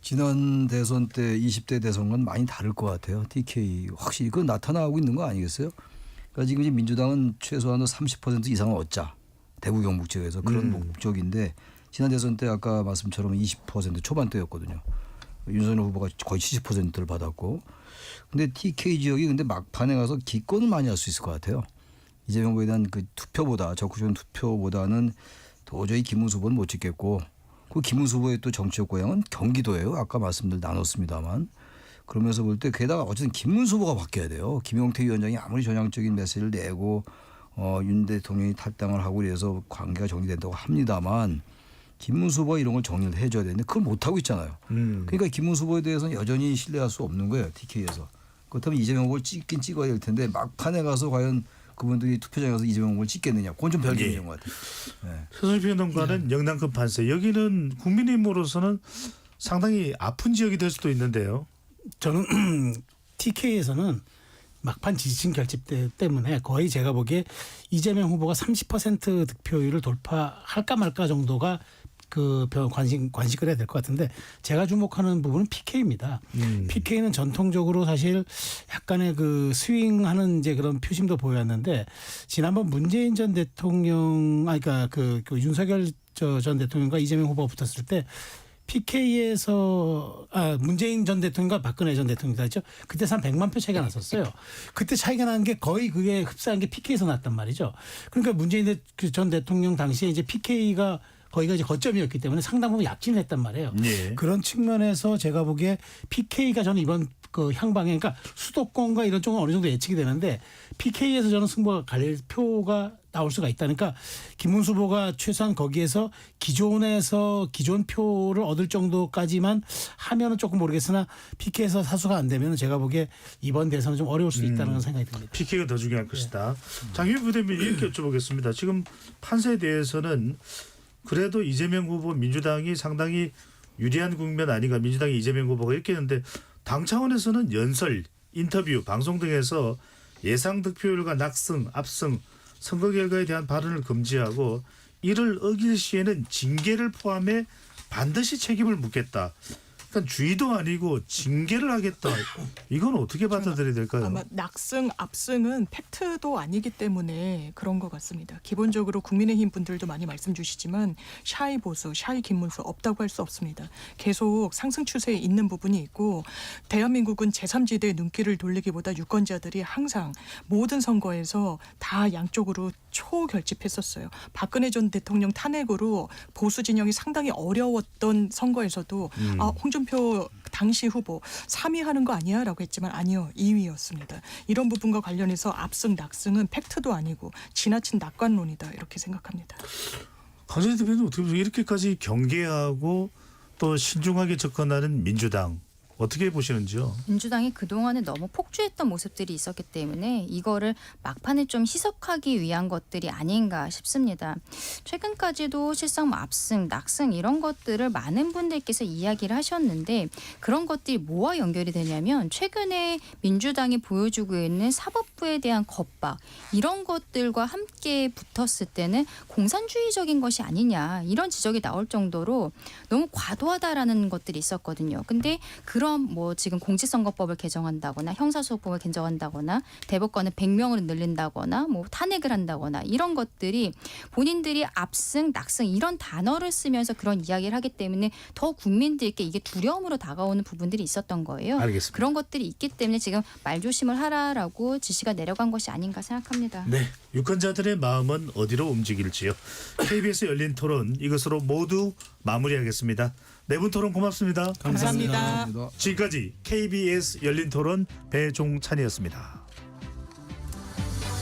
G: 지난 대선 때 20대 대선과는 많이 다를 것 같아요. TK 확실히 그 나타나고 있는 거 아니겠어요? 그러니까 지금 이제 민주당은 최소한도 30% 이상을 얻자. 대구 경북 지역에서 그런 목적인데 지난 대선 때 아까 말씀처럼 20% 초반대였거든요. 윤석열 후보가 거의 70%를 받았고, 근데 TK 지역이 근데 막판에 가서 기권을 많이 할 수 있을 것 같아요. 이재명 후보에 대한 그 투표보다 적극적인 투표보다는 도저히 김문수 후보는 못 찍겠고, 그 김문수 후보의 또 정치적 고향은 경기도예요. 아까 말씀들 나눴습니다만. 그러면서 볼 때 게다가 어쨌든 김문수 후보가 바뀌어야 돼요. 김용태 위원장이 아무리 전향적인 메시지를 내고 윤 대통령이 탈당을 하고 그래서 관계가 정리된다고 합니다만 김문수 후보가 이런 걸 정리를 해줘야 되는데 그걸 못하고 있잖아요. 그러니까 김문수 후보에 대해서는 여전히 신뢰할 수 없는 거예요. TK에서. 그렇다면 이재명 후보를 찍긴 찍어야 될 텐데 막판에 가서 과연 그분들이 투표장에 가서 이재명 후보를 찍겠느냐. 그건 좀 별개인 것 같아요. 네.
B: 서술 평론가는 영남급 판세. 여기는 국민의힘으로서는 상당히 아픈 지역이 될 수도 있는데요.
A: 저는 TK에서는 막판 지지층 결집 때문에 거의 제가 보기에 이재명 후보가 30% 득표율을 돌파할까 말까 정도가 그 관식을 해야 될 것 같은데 제가 주목하는 부분은 PK입니다. PK는 전통적으로 사실 약간의 그 스윙하는 이제 그런 표심도 보였는데 지난번 문재인 전 대통령, 그러니까 그 윤석열 전 대통령과 이재명 후보가 붙었을 때 PK에서 문재인 전 대통령과 박근혜 전 대통령이죠. 그때 한 100만 표 차이가 났었어요. 그때 차이가 나는 게 거의 그게 흡사한 게 PK에서 났단 말이죠. 그러니까 문재인 전 대통령 당시에 이제 PK가 거기가 이제 거점이었기 때문에 상당 부분 약진을 했단 말이에요.
B: 예.
A: 그런 측면에서 제가 보기에 PK가 저는 이번 그 향방에 그러니까 수도권과 이런 쪽은 어느 정도 예측이 되는데 PK에서 저는 승부가 갈릴 표가 나올 수가 있다니까 김문수 후보가 최소한 거기에서 기존 표를 얻을 정도까지만 하면은 조금 모르겠으나 PK에서 사수가 안 되면 제가 보기에 이번 대선은 좀 어려울 수도 있다는 생각이 듭니다.
B: PK가 더 중요할 것이다. 장윤 부대변인 이렇게 여쭤보겠습니다. 지금 판세에 대해서는 그래도 이재명 후보 민주당이 상당히 유리한 국면 아닌가. 민주당이 이재명 후보가 이렇게 했는데 당 차원에서는 연설, 인터뷰, 방송 등에서 예상 득표율과 낙승, 압승, 선거 결과에 대한 발언을 금지하고 이를 어길 시에는 징계를 포함해 반드시 책임을 묻겠다. 그러니까 주의도 아니고 징계를 하겠다. 이건 어떻게 받아들여야 될까요?
E: 아마 낙승, 압승은 팩트도 아니기 때문에 그런 것 같습니다. 기본적으로 국민의힘 분들도 많이 말씀 주시지만 샤이 보수, 샤이 김문수 없다고 할 수 없습니다. 계속 상승 추세에 있는 부분이 있고 대한민국은 제3지대에 눈길을 돌리기보다 유권자들이 항상 모든 선거에서 다 양쪽으로 초결집했었어요. 박근혜 전 대통령 탄핵으로 보수 진영이 상당히 어려웠던 선거에서도 홍준표 당시 후보 3위 하는 거 아니야? 라고 했지만 아니요. 2위였습니다. 이런 부분과 관련해서 압승, 낙승은 팩트도 아니고 지나친 낙관론이다. 이렇게 생각합니다.
B: 강준희 대표는 어떻게 보세요? 이렇게까지 경계하고 또 신중하게 접근하는 민주당. 어떻게 보시는지요?
D: 민주당이 그동안에 너무 폭주했던 모습들이 있었기 때문에 이거를 막판에 좀 희석하기 위한 것들이 아닌가 싶습니다. 최근까지도 실상 압승, 낙승 이런 것들을 많은 분들께서 이야기를 하셨는데 그런 것들이 뭐와 연결이 되냐면 최근에 민주당이 보여주고 있는 사법부에 대한 겁박 이런 것들과 함께 붙었을 때는 공산주의적인 것이 아니냐 이런 지적이 나올 정도로 너무 과도하다라는 것들이 있었거든요. 근데 그런 뭐 지금 공직선거법을 개정한다거나 형사소송법을 개정한다거나 대법관을 100명으로 늘린다거나 뭐 탄핵을 한다거나 이런 것들이 본인들이 압승, 낙승 이런 단어를 쓰면서 그런 이야기를 하기 때문에 더 국민들께 이게 두려움으로 다가오는 부분들이 있었던 거예요.
B: 알겠습니다.
D: 그런 것들이 있기 때문에 지금 말조심을 하라라고 지시가 내려간 것이 아닌가 생각합니다.
B: 네, 유권자들의 마음은 어디로 움직일지요. KBS 열린 토론 이것으로 모두 마무리하겠습니다. 네 분 토론 고맙습니다.
E: 감사합니다.
G: 감사합니다.
B: 지금까지 KBS 열린 토론 배종찬이었습니다.